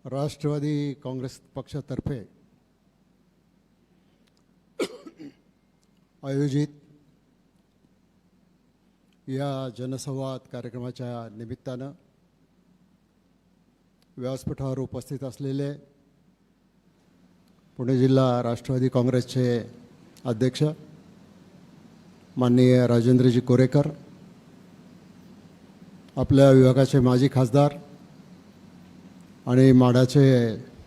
राष्ट्रवादी काँग्रेस पक्षातर्फे आयोजित या जनसंवाद कार्यक्रमाच्या निमित्तानं व्यासपीठावर उपस्थित असलेले पुणे जिल्हा राष्ट्रवादी काँग्रेसचे अध्यक्ष माननीय राजेंद्रजी कोरेकर, आपल्या विभागाचे माजी खासदार आणि माढाचे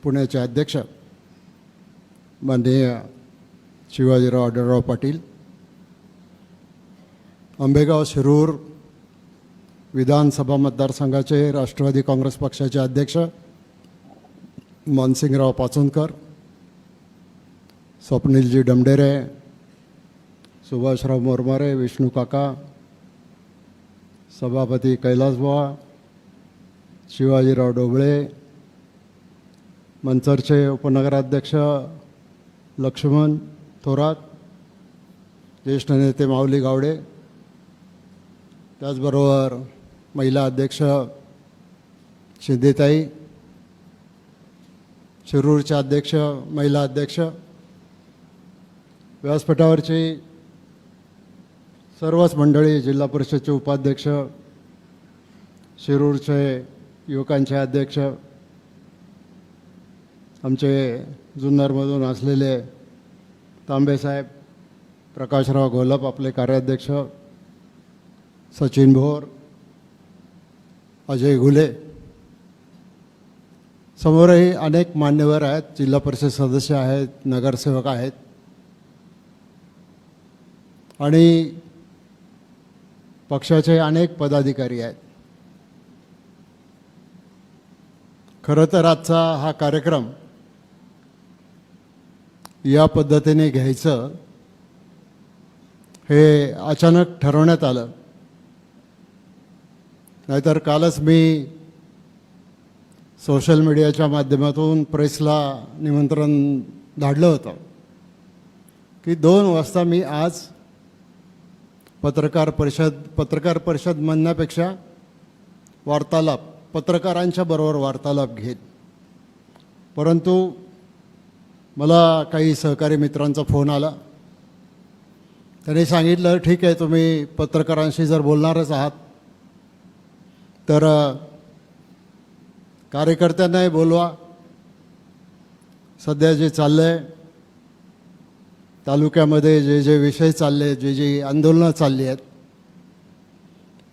पुण्याचे अध्यक्ष माननीय शिवाजीराव आढळराव पाटील, आंबेगाव शिरूर विधानसभा मतदारसंघाचे राष्ट्रवादी काँग्रेस पक्षाचे अध्यक्ष मानसिंगराव पाचोनकर, स्वप्नीलजी डमडेरे, सुभाषराव मोरमारे, विष्णू काका, सभापती कैलासबुवा, शिवाजीराव डोबळे, मंचरचे उपनगराध्यक्ष लक्ष्मण थोरात, ज्येष्ठ नेते माऊली गावडे, त्याचबरोबर महिला अध्यक्ष शिंदेताई, शिरूरचे अध्यक्ष महिला अध्यक्ष, व्यासपीठावरची सर्वच मंडळी, जिल्हा परिषदचे उपाध्यक्ष, शिरूरचे युवकांचे अध्यक्ष, आमचे जुन्नरमधून असलेले तांबेसाहेब, प्रकाशराव घोलप आपले कार्याध्यक्ष, सचिन भोर, अजय घुले, समोरही अनेक मान्यवर आहेत, जिल्हा परिषद सदस्य आहेत, नगरसेवक आहेत आणि पक्षाचे अनेक पदाधिकारी आहेत. खरं तर आजचा हा कार्यक्रम या पद्धतीने घ्यायचं हे अचानक ठरवण्यात आलं. नाहीतर कालच मी सोशल मीडियाच्या माध्यमातून प्रेसला निमंत्रण धाडलं होतं की 2 वाजता मी आज पत्रकार परिषद म्हणण्यापेक्षा वार्तालाप, पत्रकारांच्या बरोबर वार्तालाप घेत. परंतु मला काही सहकारी मित्रांचा फोन आला. त्यांनी सांगितलं, ठीक आहे, तुम्ही पत्रकारांशी जर बोलणारच आहात तर कार्यकर्त्यांनाही बोलवा. सध्या जे चाललं आहे तालुक्यामध्ये, जे विषय चालले, जे आंदोलनं चालली आहेत,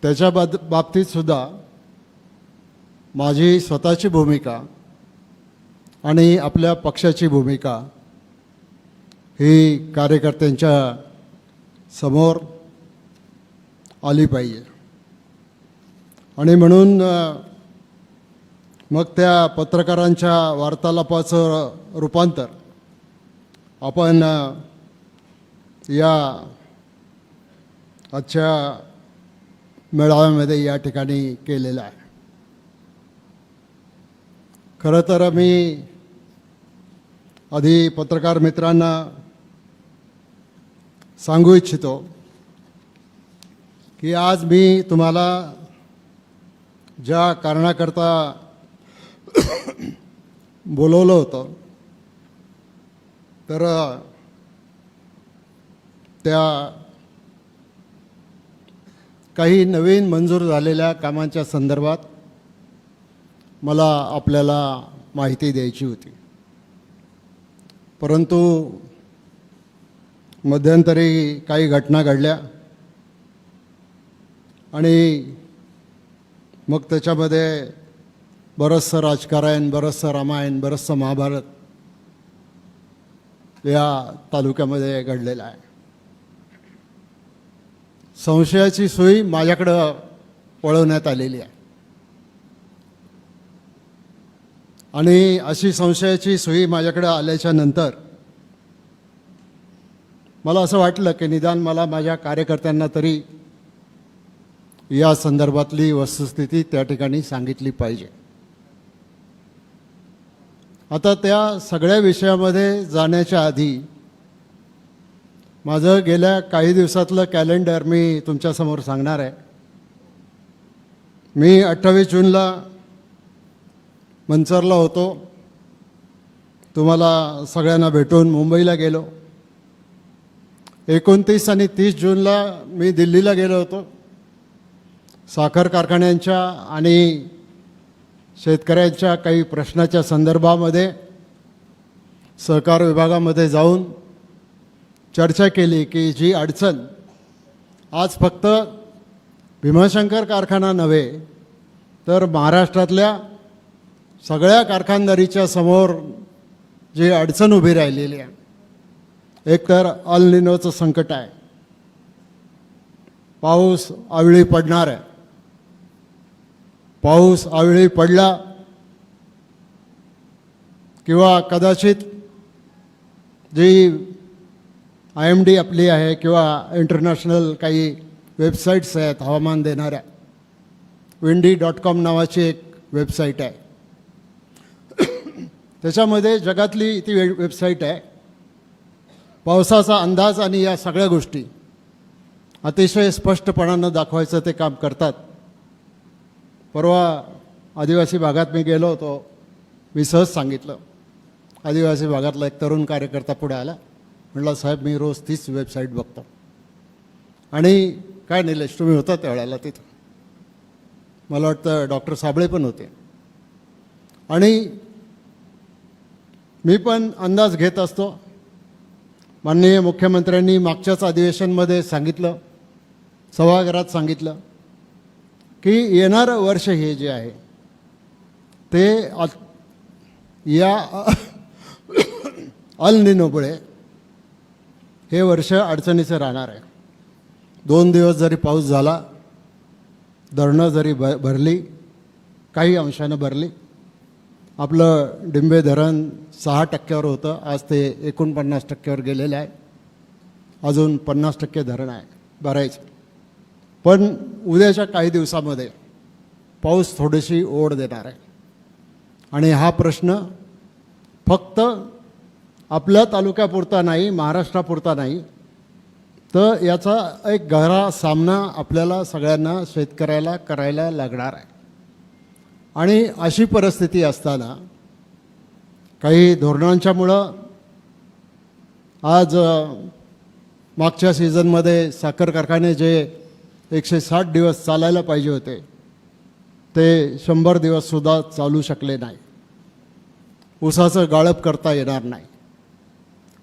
त्याच्या बाबतीतसुद्धा माझी स्वतःची भूमिका आणि आपल्या पक्षाची भूमिका ही कार्यकर्त्यांच्या समोर आली पाहिजे. आणि म्हणून मग त्या पत्रकारांच्या वार्तालापाचं रूपांतर आपण या आजच्या मेळाव्यामध्ये या ठिकाणी केलेलं आहे. खरं तर मी आधी पत्रकार मित्रांना सांगू इच्छितो की आज मी तुम्हाला ज्या कारणाकरता बोलवलं होतं तर त्या काही नवीन मंजूर झालेल्या कामांच्या संदर्भात मला आपल्याला माहिती द्यायची होती. परंतु मध्यंतरी काही घटना घडल्या आणि मग त्याच्यामध्ये बरंचसं राजकारण, बरंचसं रामायण, बरंचसं महाभारत या तालुक्यामध्ये घडलेलं आहे. संशयाची सुई माझ्याकडं वळवण्यात आलेली आहे आणि अशी संशयाची सुई माझ्याकडे आल्याच्या नंतर मला असं वाटलं की निदान मला माझ्या कार्यकर्त्यांना तरी या संदर्भातली वस्तुस्थिती त्या ठिकाणी सांगितली पाहिजे. आता त्या सगळ्या विषयामध्ये जाण्याच्या आधी माझं गेल्या काही दिवसातलं कॅलेंडर मी तुमच्यासमोर सांगणार आहे. मी 28 जूनला मंचरला होतो, तुम्हाला सगळ्यांना भेटून मुंबईला गेलो. 29 आणि 30 जूनला मी दिल्लीला गेलो होतो. साखर कारखान्यांच्या आणि शेतकऱ्यांच्या काही प्रश्नाच्या संदर्भामध्ये सहकार विभागामध्ये जाऊन चर्चा केली की जी अडचण आज फक्त भीमाशंकर कारखाना नव्हे तर महाराष्ट्रातल्या सगळ्या कारखानदारीच्या समोर जी अडचण उभी राहिलेली आहे, एक तर अल निनोचं संकट आहे, पाऊस अवेळी पडणार आहे. पाऊस अवेळी पडला किंवा कदाचित जी IMD आपली आहे किंवा इंटरनॅशनल काही वेबसाईट्स आहेत हवामान देणाऱ्या, windy.com नावाची एक वेबसाईट आहे, त्याच्यामध्ये जगातली ती वेबसाईट आहे. पावसाचा अंदाज आणि या सगळ्या गोष्टी अतिशय स्पष्टपणानं दाखवायचं ते काम करतात. परवा आदिवासी भागात मी गेलो होतो, मी सहज सांगितलं. आदिवासी भागातला एक तरुण कार्यकर्ता पुढे आला, म्हटलं साहेब मी रोज तीच वेबसाईट बघतो. आणि काय निलेश तुम्ही होता त्यावेळेला तिथं, मला वाटतं डॉक्टर साबळे पण होते. आणि मी पण अंदाज घेत असतो. माननीय मुख्यमंत्र्यांनी मागच्याच अधिवेशनमध्ये सांगितलं, सभागृहात सांगितलं की येणारं वर्ष हे जे आहे ते या अल निनोमुळे हे वर्ष अडचणीचं राहणार आहे. 2 दिवस जरी पाऊस झाला, धरणं जरी भरली, काही अंशानं भरली, आपलं डिंबे धरण 6% होतं, आज ते 49% गेलेलं आहे. अजून 50% धरण आहे भरायचं. पण उद्याच्या काही दिवसामध्ये पाऊस थोडीशी ओढ देणार आहे. आणि हा प्रश्न फक्त आपल्या तालुक्यापुरता नाही, महाराष्ट्रापुरता नाही, तर याचा एक गहरा सामना आपल्याला सगळ्यांना शेतकऱ्याला करायला लागणार आहे. आणि अशी परिस्थिती असताना काही धोरणांच्यामुळं आज मागच्या सीझनमध्ये साखर कारखाने जे 160 दिवस चालायला पाहिजे होते ते 100 दिवससुद्धा चालू शकले नाही. ऊसाचं गाळप करता येणार नाही,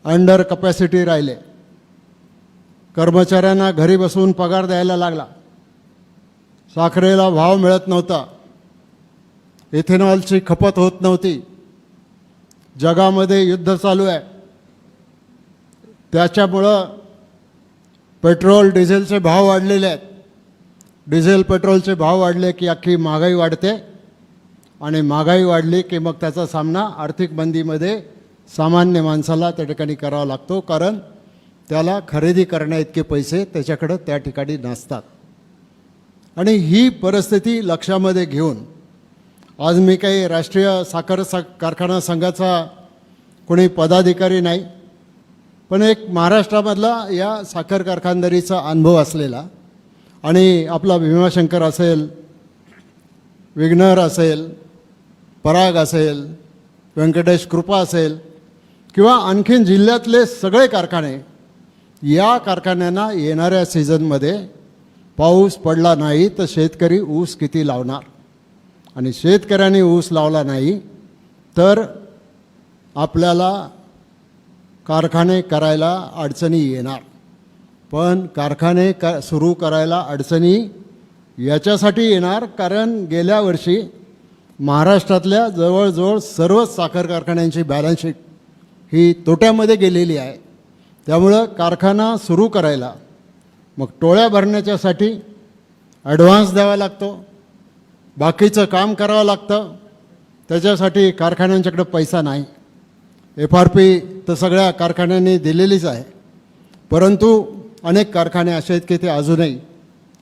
अंडर कपॅसिटी राहिले, कर्मचाऱ्यांना घरी बसून पगार द्यायला लागला, साखरेला भाव मिळत नव्हता, इथेनॉलची खपत होत नव्हती, जगामध्ये युद्ध चालू आहे, त्याच्यामुळं पेट्रोल डिझेलचे भाव वाढलेले आहेत. डिझेल पेट्रोलचे भाव वाढले की अख्खी महागाई वाढते, आणि महागाई वाढली की मग त्याचा सामना आर्थिक मंदीमध्ये सामान्य माणसाला त्या ठिकाणी करावा लागतो, कारण त्याला खरेदी करण्याइतके पैसे त्याच्याकडं त्या ठिकाणी नसतात. आणि ही परिस्थिती लक्षामध्ये घेऊन आज मी काही राष्ट्रीय साखर कारखाना संघाचा कोणी पदाधिकारी नाही, पण एक महाराष्ट्रामधला या साखर कारखानदारीचा अनुभव असलेला, आणि आपला भीमाशंकर असेल, विघ्नर असेल, पराग असेल, व्यंकटेश कृपा असेल, किंवा आणखीन जिल्ह्यातले सगळे कारखाने, या कारखान्यांना येणाऱ्या सीझनमध्ये पाऊस पडला नाही तर शेतकरी ऊस किती लावणार, आणि शेतकऱ्यांनी ऊस लावला नाही तर आपल्याला कारखाने करायला अडचणी येणार. पण कारखाने सुरू करायला अडचणी याच्यासाठी येणार कारण गेल्या वर्षी महाराष्ट्रातल्या जवळजवळ सर्वच साखर कारखान्यांची बॅलन्स शीट ही तोट्यामध्ये गेलेली आहे. त्यामुळं कारखाना सुरू करायला मग टोळ्या भरण्याच्यासाठी ॲडव्हान्स द्यावा लागतो, बाकीचं काम करावं लागतं, त्याच्यासाठी कारखान्यांच्याकडे पैसा नाही. FRP तर सगळ्या कारखान्यांनी दिलेलीच आहे, परंतु अनेक कारखाने असे आहेत की ते अजूनही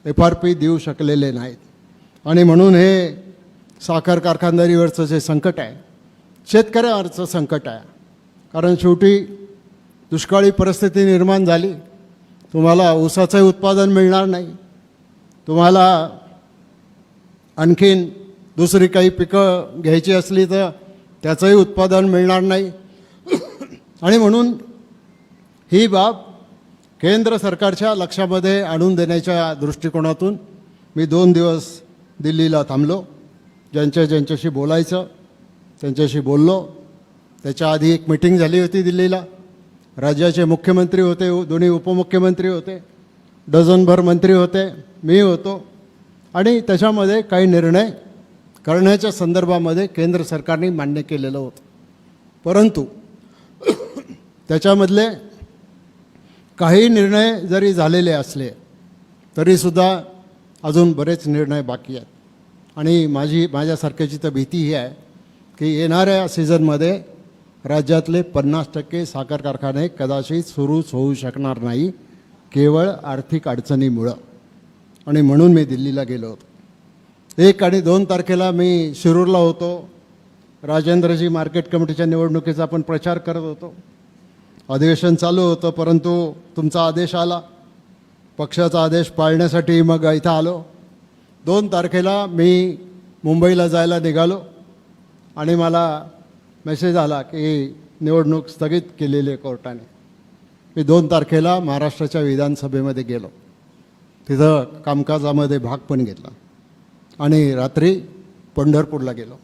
FRP देऊ शकलेले नाहीत. आणि म्हणून हे साखर कारखानदारीवरचं जे संकट आहे, शेतकऱ्यावरचं संकट आहे. कारण शेवटी दुष्काळी परिस्थिती निर्माण झाली, तुम्हाला ऊसाचंही उत्पादन मिळणार नाही, तुम्हाला आणखीन दुसरी काही पिकं घ्यायची असली तर त्याचंही उत्पादन मिळणार नाही. आणि म्हणून ही बाब केंद्र सरकारच्या लक्षामध्ये आणून देण्याच्या दृष्टिकोनातून मी 2 दिवस दिल्लीला थांबलो. ज्यांच्याशी बोलायचं त्यांच्याशी बोललो. त्याच्या आधी एक मीटिंग झाली होती दिल्लीला. राज्याचे मुख्यमंत्री होते, दोन्ही उपमुख्यमंत्री होते, डझनभर मंत्री होते, मी होतो. आणि त्याच्यामध्ये काही निर्णय करण्याच्या संदर्भामध्ये केंद्र सरकारने मान्य केलेलं होतं. परंतु त्याच्यामधले काही निर्णय जरी झालेले असले तरीसुद्धा अजून बरेच निर्णय बाकी आहेत. आणि माझ्यासारख्याची तर भीती ही आहे की येणाऱ्या सीझनमध्ये राज्यातले 50% साखर कारखाने कदाचित सुरूच होऊ शकणार नाही, केवळ आर्थिक अडचणीमुळं. आणि म्हणून मी दिल्लीला गेलो होतो. 1 आणि 2 तारखेला मी शिरूरला होतो. राजेंद्रजी मार्केट कमिटीच्या निवडणुकीचा आपण प्रचार करत होतो. अधिवेशन चालू होतं, परंतु तुमचा आदेश आला. पक्षाचा आदेश पाळण्यासाठी मग इथं आलो. 2 तारखेला मी मुंबईला जायला निघालो आणि मला मेसेज आला की निवडणूक स्थगित केलेली आहे कोर्टाने. मी 2 तारखेला महाराष्ट्राच्या विधानसभेमध्ये गेलो. तिथं कामकाजामध्ये भाग पण घेतला आणि रात्री पंढरपूरला गेलो.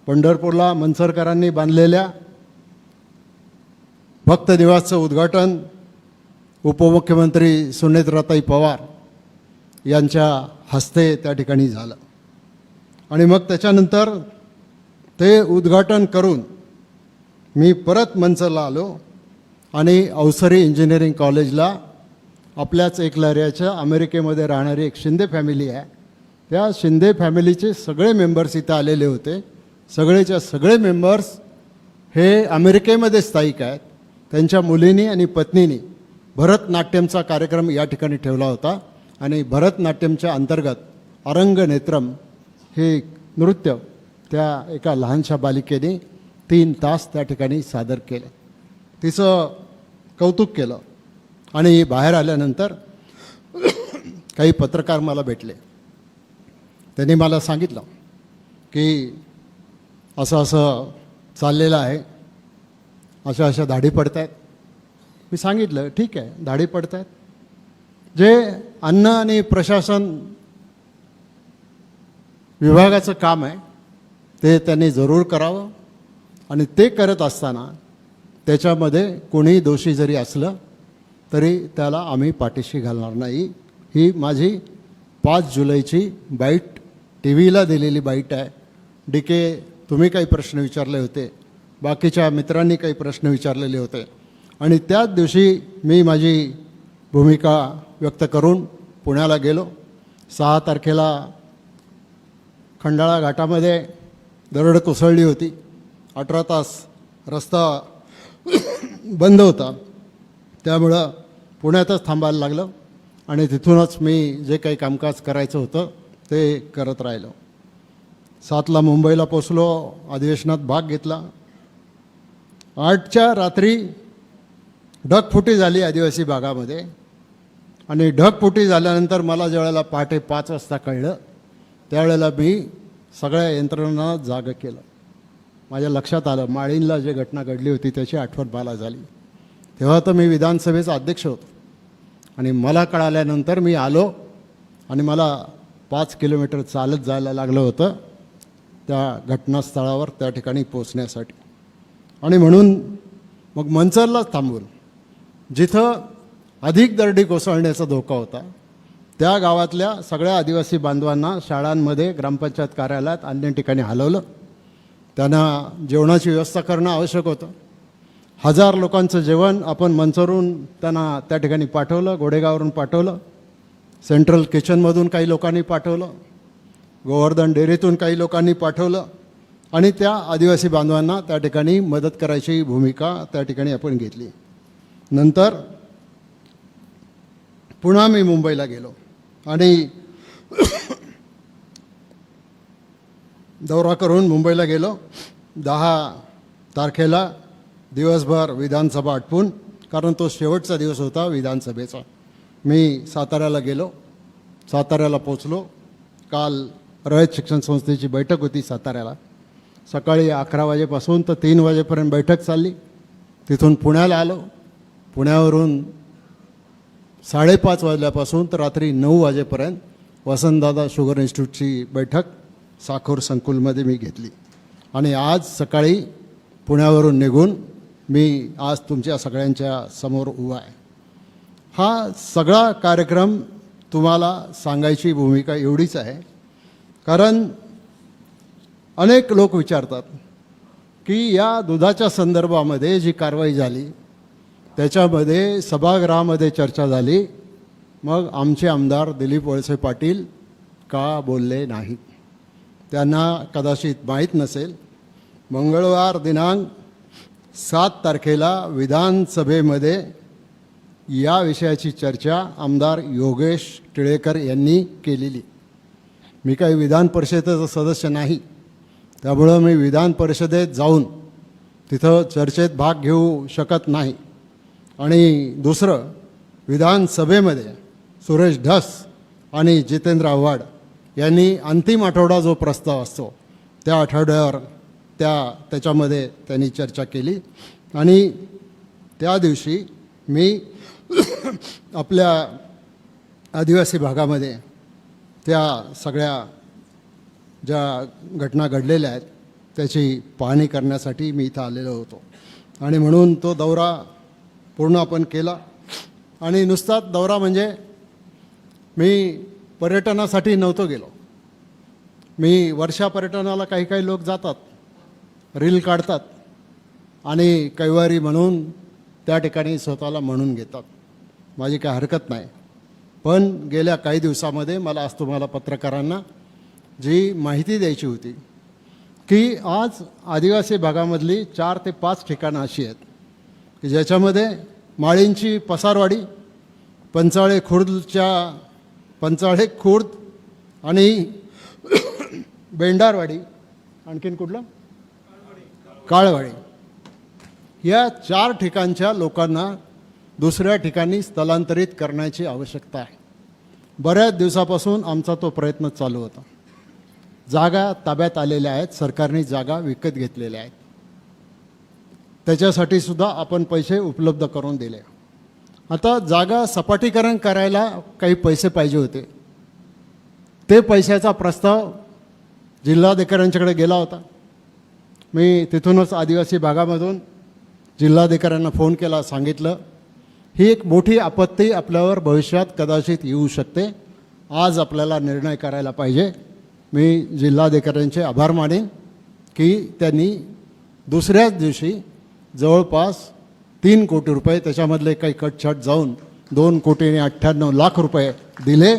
पंढरपूरला मनसरकरांनी बांधलेल्या भक्त निवासचं उद्घाटन उपमुख्यमंत्री सुनेत्राताई पवार यांच्या हस्ते त्या ठिकाणी झालं. आणि मग त्याच्यानंतर ते उद्घाटन करून मी परत मनसरला आलो आणि अवसरी इंजिनिअरिंग कॉलेजला आपल्याच एकलऱ्याच्या अमेरिकेमध्ये राहणारी एक शिंदे फॅमिली आहे, त्या शिंदे फॅमिलीचे सगळे मेंबर्स इथं आलेले होते. सगळेच्या सगळे मेंबर्स हे अमेरिकेमध्ये स्थायिक आहेत. त्यांच्या मुलींनी आणि पत्नींनी भरतनाट्यमचा कार्यक्रम या ठिकाणी ठेवला होता आणि भरतनाट्यमच्या अंतर्गत अरंगनेत्रम हे नृत्य त्या एका लहानशा बालिकेने 3 तास त्या ठिकाणी सादर केलं. तिचं कौतुक केलं. आणि बाहेर आल्यानंतर काही पत्रकार मला भेटले. त्यांनी मला सांगितलं की असं असं चाललेलं आहे, अशा अशा धाडी पडत आहेत. मी सांगितलं ठीक आहे, धाडी पडत आहेत. जे अन्न आणि प्रशासन विभागाचं काम आहे ते त्यांनी जरूर करावं. आणि ते करत असताना त्याच्यामध्ये कोणीही दोषी जरी असलं तरी त्याला आम्ही पाठीशी घालणार नाही. ही माझी 5 जुलैची बाईट, TV ला दिलेली बाईट आहे. DK तुम्ही काही प्रश्न विचारले होते, बाकीच्या मित्रांनी काही प्रश्न विचारलेले होते आणि त्याच दिवशी मी माझी भूमिका व्यक्त करून पुण्याला गेलो. 6 तारखेला खंडाळा घाटामध्ये दरड कोसळली होती. 18 तास रस्ता बंद होता, त्यामुळं पुण्यातच थांबायला लागलं आणि तिथूनच मी जे काही कामकाज करायचं होतं ते करत राहिलो. 7ला मुंबईला पोचलो, अधिवेशनात भाग घेतला. 8च्या रात्री ढगफुटी झाली आदिवासी भागामध्ये आणि ढगफुटी झाल्यानंतर मला ज्यावेळेला पहाटे 5 वाजता कळलं त्यावेळेला मी सगळ्या यंत्रणांना जागं केलं. माझ्या लक्षात आलं माळीणला जे घटना घडली होती त्याची आठवण मला झाली. तेव्हा तर मी विधानसभेचा अध्यक्ष होतो आणि मला कळाल्यानंतर मी आलो आणि मला 5 किलोमीटर चालत जायला लागलं होतं त्या घटनास्थळावर त्या ठिकाणी पोचण्यासाठी. आणि म्हणून मग मनसरलाच थांबून जिथं अधिक दरडी कोसळण्याचा धोका होता त्या गावातल्या सगळ्या आदिवासी बांधवांना शाळांमध्ये, ग्रामपंचायत कार्यालयात, अन्य ठिकाणी हलवलं. त्यांना जेवणाची व्यवस्था करणं आवश्यक होतं. 1000 लोकांचं जेवण आपण मनसरहून त्यांना त्या ठिकाणी पाठवलं, गोडेगावरून पाठवलं, सेंट्रल किचनमधून काही लोकांनी पाठवलं, गोवर्धन डेअरीतून काही लोकांनी पाठवलं आणि त्या आदिवासी बांधवांना त्या ठिकाणी मदत करायची भूमिका त्या ठिकाणी आपण घेतली. नंतर पुन्हा मी मुंबईला गेलो आणि दौरा करून मुंबईला गेलो. 10 तारखेला दिवसभर विधानसभा आटपून, कारण तो शेवटचा दिवस होता विधानसभेचा, मी साताऱ्याला गेलो. साताऱ्याला पोचलो. काल रयत शिक्षण संस्थेची बैठक होती साताऱ्याला. सकाळी 11 वाजेपासून तर 3 वाजेपर्यंत बैठक चालली. तिथून पुण्याला आलो. पुण्यावरून 5:30 वाजल्यापासून तर रात्री 9 वाजेपर्यंत वसंतदादा शुगर इन्स्टिट्यूटची बैठक साखर संकुलमध्ये मी घेतली. आणि आज सकाळी पुण्यावरून निघून मी आज तुमच्या सगळ्यांच्या समोर उभा आहे. हा सगळा कार्यक्रम तुम्हाला सांगायची भूमिका एवढीच आहे, कारण अनेक लोक विचारतात की या दुधाच्या संदर्भामध्ये जी कारवाई झाली त्याच्यामध्ये सभागृहामध्ये चर्चा झाली, मग आमचे आमदार दिलीप वळसे पाटील का बोलले नाहीत? त्यांना कदाचित माहीत नसेल, मंगळवार दिनांक 7 तारखेला विधानसभेमध्ये या विषयाची चर्चा आमदार योगेश टिळेकर यांनी केलेली. मी काही विधान परिषदेचा सदस्य नाही, त्यामुळं मी विधान परिषदेत जाऊन तिथं चर्चेत भाग घेऊ शकत नाही. आणि दुसरं, विधानसभेमध्ये सुरेश धस आणि जितेंद्र आव्हाड यांनी अंतिम आठवडा जो प्रस्ताव असतो त्या आठवड्यावर त्याच्यामध्ये त्यांनी चर्चा केली. आणि त्या दिवशी मी आपल्या आदिवासी भागामध्ये त्या सगळ्या ज्या घटना घडलेल्या आहेत त्याची पाहणी करण्यासाठी मी इथं आलेलो होतो. आणि म्हणून तो दौरा पूर्ण आपण केला. आणि नुसताच दौरा म्हणजे मी पर्यटनासाठी नव्हतो गेलो. मी वर्षा पर्यटनाला काही काही लोक जातात, रील काढतात आणि कैवारी म्हणून त्या ठिकाणी स्वतःला म्हणून घेतात. माझी काही हरकत नाही. पण गेल्या काही दिवसामध्ये मला आज तुम्हाला पत्रकारांना जी माहिती द्यायची होती की आज आदिवासी भागामधली 4 ते 5 ठिकाणं अशी आहेत की ज्याच्यामध्ये माळींची पसारवाडी, पंचाळे खुर्द आणि बेंडारवाडी, आणखीन कुठलं, काळवाडी, या 4 ठिकाणच्या लोकांना दुसऱ्या ठिकाणी स्थलांतरित करण्याची आवश्यकता आहे. बऱ्याच दिवसापासून आमचा तो प्रयत्न चालू होता. जागा ताब्यात आलेल्या आहेत, सरकारने जागा विकत घेतलेल्या आहेत. त्याच्यासाठी सुद्धा आपण पैसे उपलब्ध करून दिले. आता जागा सपाटीकरण करायला काही पैसे पाहिजे होते. ते पैशाचा प्रस्ताव जिल्हाधिकाऱ्यांच्याकडे गेला होता. मी तिथूनच आदिवासी भागामधून जिल्हाधिकाऱ्यांना फोन केला, सांगितलं ही एक मोठी आपत्ती आपल्यावर भविष्यात कदाचित येऊ शकते, आज आपल्याला निर्णय करायला पाहिजे. मी जिल्हाधिकाऱ्यांचे आभार मानेन की त्यांनी दुसऱ्याच दिवशी जवळपास 3 कोटी रुपये, त्याच्यामधले काही कटछट जाऊन 2,98,00,000 रुपये दिले.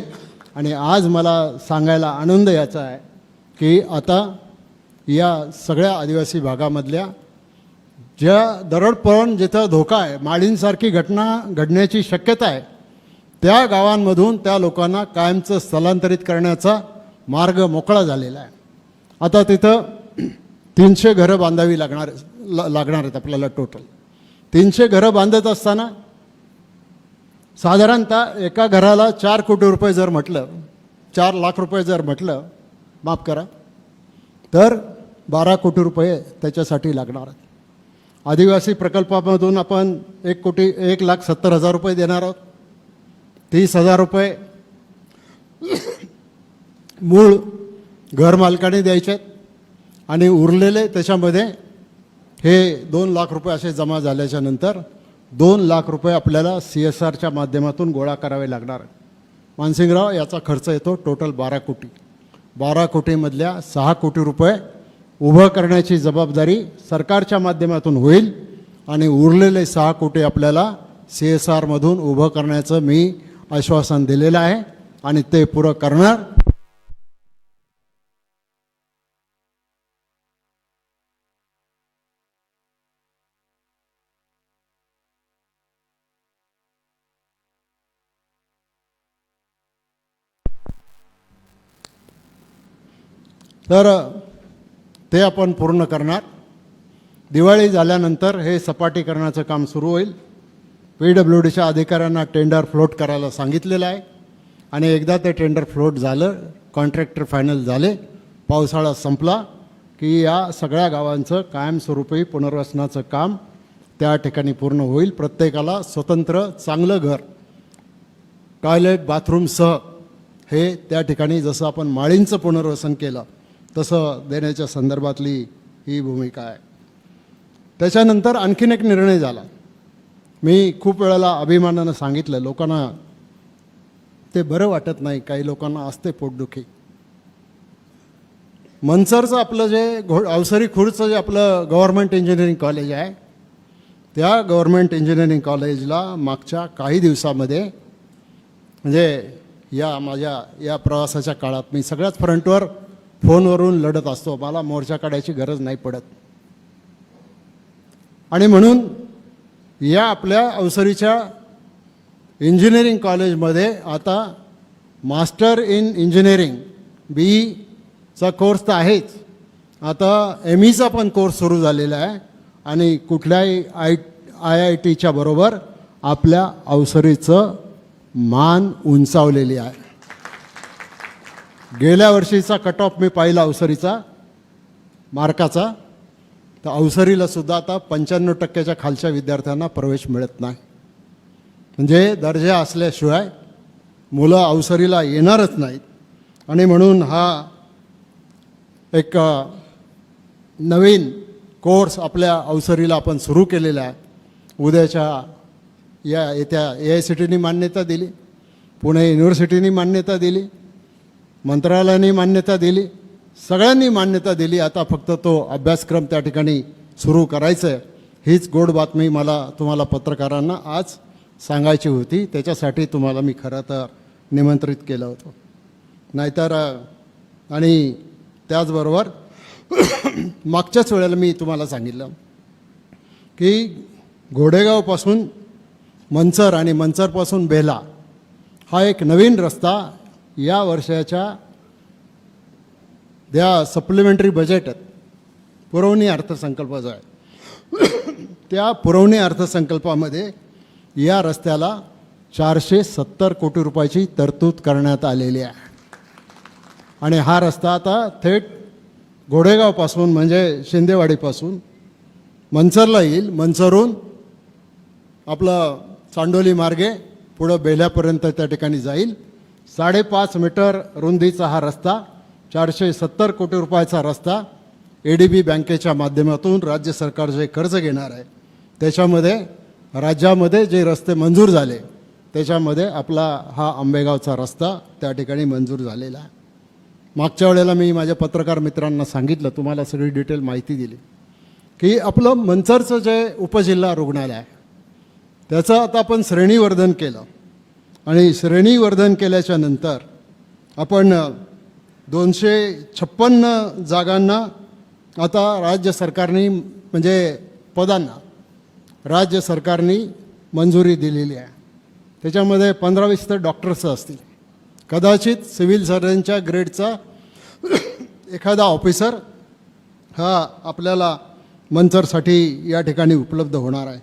आणि आज मला सांगायला आनंद याचा आहे की आता या सगळ्या आदिवासी भागामधल्या ज्या दरडपण जिथं धोका आहे, माळींसारखी घटना घडण्याची शक्यता आहे, त्या गावांमधून त्या लोकांना कायमचं स्थलांतरित करण्याचा मार्ग मोकळा झालेला आहे. आता तिथं 300 घरं बांधावी लागणार आहेत आपल्याला. टोटल 300 घरं बांधत असताना साधारणतः एका घराला 4 कोटी रुपये जर म्हटलं, 4 लाख रुपये जर म्हटलं, माफ करा, तर 12 कोटी रुपये त्याच्यासाठी लागणार आहेत. आदिवासी प्रकल्पामधून आपण 1,70,000 रुपये देणार आहोत. 30,000 रुपये मूळ घरमालकाने द्यायचे आहेत आणि उरलेले त्याच्यामध्ये हे 2 लाख रुपये असे जमा झाल्याच्या नंतर 2 लाख रुपये आपल्याला CSRच्या माध्यमातून गोळा करावे लागणार. मानसिंगराव, याचा खर्च येतो टोटल 12 कोटी. 12 कोटीमधल्या 6 कोटी रुपये उभं करण्याची जबाबदारी सरकारच्या माध्यमातून होईल आणि उरलेले 6 कोटी आपल्याला CSRमधून उभं करण्याचं मी आश्वासन दिलेलं आहे आणि ते पुरं करणार. तर ते आपण पूर्ण करणार. दिवाळी झाल्यानंतर हे सपाटीकरणाचं काम सुरू होईल. PWDच्या अधिकाऱ्यांना टेंडर फ्लोट करायला सांगितलेलं आहे आणि एकदा ते टेंडर फ्लोट झालं, कॉन्ट्रॅक्टर फायनल झाले, पावसाळा संपला की या सगळ्या गावांचं कायमस्वरूपी पुनर्वसनाचं काम त्या ठिकाणी पूर्ण होईल. प्रत्येकाला स्वतंत्र चांगलं घर, टॉयलेट बाथरूमसह हे त्या ठिकाणी जसं आपण माळींचं पुनर्वसन केलं तसं देण्याच्या संदर्भातली ही भूमिका आहे. त्याच्यानंतर आणखीन एक निर्णय झाला. मी खूप वेळेला अभिमानानं सांगितलं, लोकांना ते बरं वाटत नाही, काही लोकांना असते पोटदुखी. मनसरचं आपलं जे अवसरी खुर्दचं जे आपलं गव्हर्नमेंट इंजिनिअरिंग कॉलेज आहे, त्या गव्हर्नमेंट इंजिनिअरिंग कॉलेजला मागच्या काही दिवसामध्ये, म्हणजे या माझ्या या प्रवासाच्या काळात मी सगळ्याच फ्रंटवर फोनवरून लढत असतो, मला मोर्चा काढायची गरज नाही पडत. आणि म्हणून या आपल्या अवसरीच्या इंजिनिअरिंग कॉलेजमध्ये आता master in engineering BE course तर आहेच, आता ME पण कोर्स सुरू झालेला आहे. आणि कुठल्याही IITच्या बरोबर आपल्या अवसरीचं मान उंचावलेली आहे. गेल्या वर्षीचा कट ऑफ मी पाहिला अवसरीचा मार्काचा, तर अवसरीला सुद्धा आता 95% खालच्या विद्यार्थ्यांना प्रवेश मिळत नाही. म्हणजे दर्जा असल्याशिवाय मुलं अवसरीला येणारच नाहीत. आणि म्हणून हा एक नवीन कोर्स आपल्या अवसरीला आपण सुरू केलेला आहे. उद्याच्या येत्या AICTEनी मान्यता दिली, पुणे युनिव्हर्सिटीनी मान्यता दिली, मंत्रालयाने मान्यता दिली, सगळ्यांनी मान्यता दिली. आता फक्त तो अभ्यासक्रम त्या ठिकाणी सुरू करायचं आहे. हीच गोड बातमी मला तुम्हाला पत्रकारांना आज सांगायची होती. त्याच्यासाठी तुम्हाला मी खरं तर निमंत्रित केलं होतं. नाहीतर आणि त्याचबरोबर मागच्याच वेळेला मी तुम्हाला सांगितलं की घोडेगावपासून मंचर आणि मंचरपासून बेला हा एक नवीन रस्ता या वर्षाच्या त्या सप्लिमेंटरी बजेट पुरवणी अर्थसंकल्पाचा आहे. त्या पुरवणी अर्थसंकल्पामध्ये या रस्त्याला 470 कोटी रुपयाची तरतूद करण्यात आलेली आहे. आणि हा रस्ता आता थेट घोडेगावपासून म्हणजे शिंदेवाडीपासून मंचरला येईल, मंचरून आपलं चांडोली मार्गे पुढं बेल्यापर्यंत त्या ठिकाणी जाईल. 5.5 मीटर रुंदीचा हा रस्ता, 470 कोटी रुपयाचा रस्ता ADB बँकेच्या माध्यमातून राज्य सरकार जे कर्ज घेणार आहे त्याच्यामध्ये राज्यामध्ये जे रस्ते मंजूर झाले त्याच्यामध्ये आपला हा आंबेगावचा रस्ता त्या ठिकाणी मंजूर झालेला आहे. मागच्या वेळेला मी माझ्या पत्रकार मित्रांना सांगितलं, तुम्हाला सगळी डिटेल माहिती दिली की आपलं मंचरचं जे उपजिल्हा रुग्णालय आहे त्याचं आता आपण श्रेणीवर्धन केलं. आणि श्रेणीवर्धन केल्याच्या नंतर आपण 256 जागांना आता राज्य सरकारने म्हणजे पदांना राज्य सरकारने मंजुरी दिलेली आहे. त्याच्यामध्ये 15-20 तर डॉक्टर्स असतील, कदाचित सिव्हिल सर्जनच्या ग्रेडचा एखादा ऑफिसर हा आपल्याला मंचरसाठी या ठिकाणी उपलब्ध होणार आहे.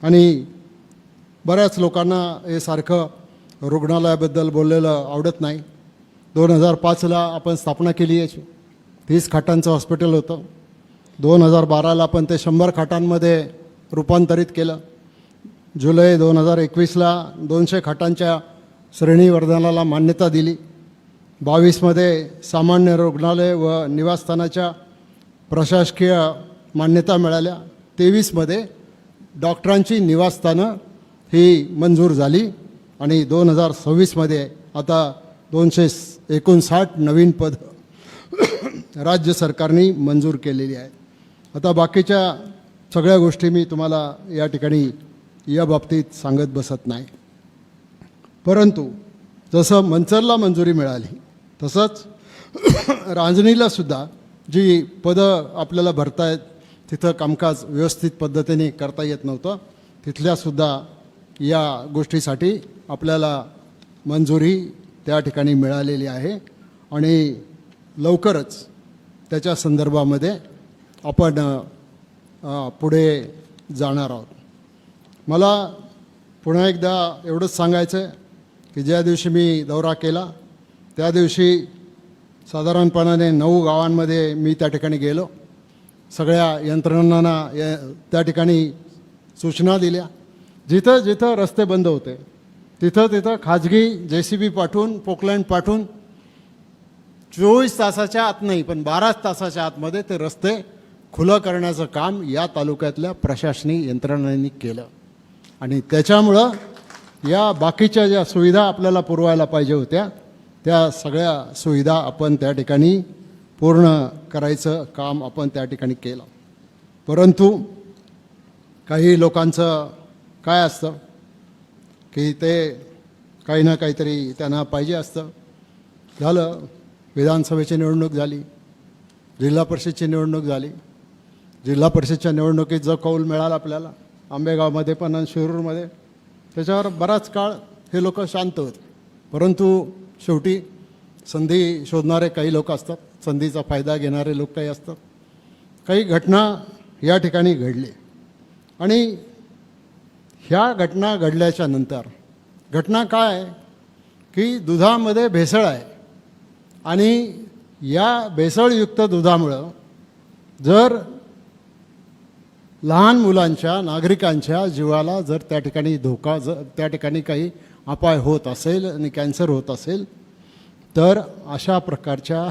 आणि बऱ्याच लोकांना हे सारखं रुग्णालयाबद्दल बोललेलं आवडत नाही. 2005ला आपण स्थापना केली याची, 30 खाटांचं हॉस्पिटल होतं. 2012ला आपण ते 100 खाटांमध्ये रूपांतरित केलं. जुलै 2021ला 200 खाटांच्या श्रेणीवर्धनाला मान्यता दिली. 22मध्ये सामान्य रुग्णालय व निवासस्थानाच्या प्रशासकीय मान्यता मिळाल्या. 23मध्ये डॉक्टरांची निवासस्थानं ही मंजूर झाली. आणि 2026मध्ये आता 259 नवीन पद राज्य सरकारने मंजूर केलेली आहे. आता बाकीच्या सगळ्या गोष्टी मी तुम्हाला या ठिकाणी या बाबतीत सांगत बसत नाही. परंतु जसं मंचरला मंजुरी मिळाली तसंच रांजणीलासुद्धा जी पदं आपल्याला भरतायत, तिथं कामकाज व्यवस्थित पद्धतीने करता येत नव्हतं, तिथल्यासुद्धा या गोष्टीसाठी आपल्याला मंजुरी त्या ठिकाणी मिळालेली आहे. आणि लवकरच त्याच्या संदर्भामध्ये आपण पुढे जाणार आहोत. मला पुन्हा एकदा एवढंच सांगायचं आहे की ज्या दिवशी मी दौरा केला त्या दिवशी साधारणपणाने 9 गावांमध्ये मी त्या ठिकाणी गेलो. सगळ्या यंत्रणांना त्या ठिकाणी सूचना दिल्या. जिथं जिथं रस्ते बंद होते तिथं तिथं खाजगी JCB पाठवून, पोकलँड पाठवून 24 तासाच्या आत नाही पण 12 तासाच्या आतमध्ये ते रस्ते खुलं करण्याचं काम या तालुक्यातल्या प्रशासकीय यंत्रणांनी केलं. आणि त्याच्यामुळं या बाकीच्या ज्या सुविधा आपल्याला पुरवायला पाहिजे होत्या त्या सगळ्या सुविधा आपण त्या ठिकाणी पूर्ण करायचं काम आपण त्या ठिकाणी केलं. परंतु काही लोकांचं काय असतं की ते काही ना काहीतरी त्यांना पाहिजे असतं. झालं, विधानसभेची निवडणूक झाली, जिल्हा परिषदची निवडणूक झाली. जिल्हा परिषदच्या निवडणुकीत जो कौल मिळाला आपल्याला आंबेगावमध्ये पण आणि शिरूरमध्ये, त्याच्यावर बराच काळ हे लोक शांत होते. परंतु शेवटी संधी शोधणारे काही लोक असतात, संधीचा फायदा घेणारे लोक काही असतात. काही घटना या ठिकाणी घडली आणि ह्या घटना घडल्याच्या नंतर घटना काय आहे की दुधामध्ये भेसळ आहे आणि या भेसळयुक्त दुधामुळं जर लहान मुलांच्या, नागरिकांच्या जीवाला जर त्या ठिकाणी धोका, जर त्या ठिकाणी काही अपाय होत असेल आणि कॅन्सर होत असेल तर अशा प्रकारच्या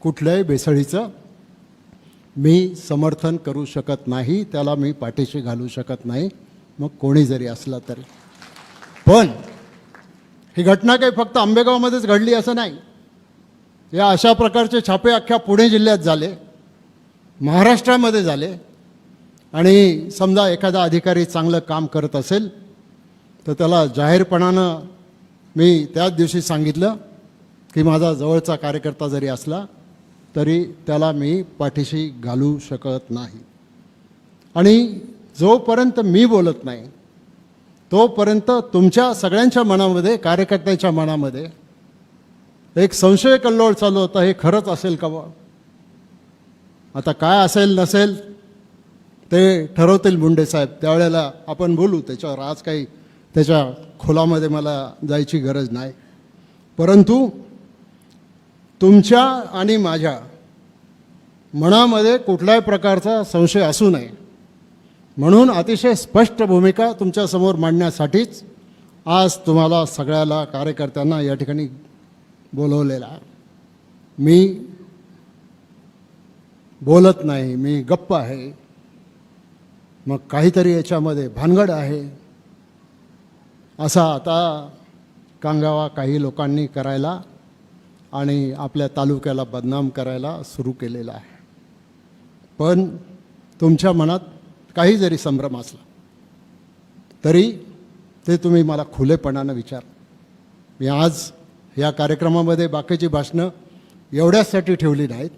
कुठल्याही भेसळीचं मी समर्थन करू शकत नाही, त्याला मी पाठीशी घालू शकत नाही, मग कोणी जरी असला तरी. पण ही घटना काही फक्त आंबेगावमध्येच घडली असं नाही. या अशा प्रकारचे छापे अख्ख्या पुणे जिल्ह्यात झाले, महाराष्ट्रामध्ये झाले. आणि समजा एखादा अधिकारी चांगलं काम करत असेल तर त्याला जाहीरपणानं मी त्याच दिवशी सांगितलं की माझा जवळचा कार्यकर्ता जरी असला तरी त्याला मी पाठीशी घालू शकत नाही. आणि जोपर्यंत मी बोलत नाही तोपर्यंत तुमच्या सगळ्यांच्या मनामध्ये, कार्यकर्त्याच्या मनामध्ये एक संशय कल्लोळ चालू होता, हे खरंच असेल का बा. आता काय असेल नसेल ते ठरवतील मुंडे साहेब, त्यावेळेला आपण बोलू त्याच्यावर. आज काही त्याच्या खोलामध्ये मला जायची गरज नाही. परंतु तुमच्या आणि माझ्या मनामध्ये कुठल्याही प्रकारचा संशय असू नये म्हणून अतिशय स्पष्ट भूमिका तुमच्यासमोर मांडण्यासाठीच आज तुम्हाला सगळ्याला कार्यकर्त्यांना या ठिकाणी बोलवलेलं आहे. मी बोलत नाही, मी गप्प आहे, मग काहीतरी याच्यामध्ये भानगड आहे असा आता कांगावा काही लोकांनी करायला आणि आपल्या तालुक्याला बदनाम करायला सुरू केलेला आहे. पण तुमच्या मनात काही जरी संभ्रम असला तरी ते तुम्ही मला खुलेपणानं विचार. मी आज या कार्यक्रमामध्ये बाकीची भाषणं एवढ्यासाठी ठेवली नाहीत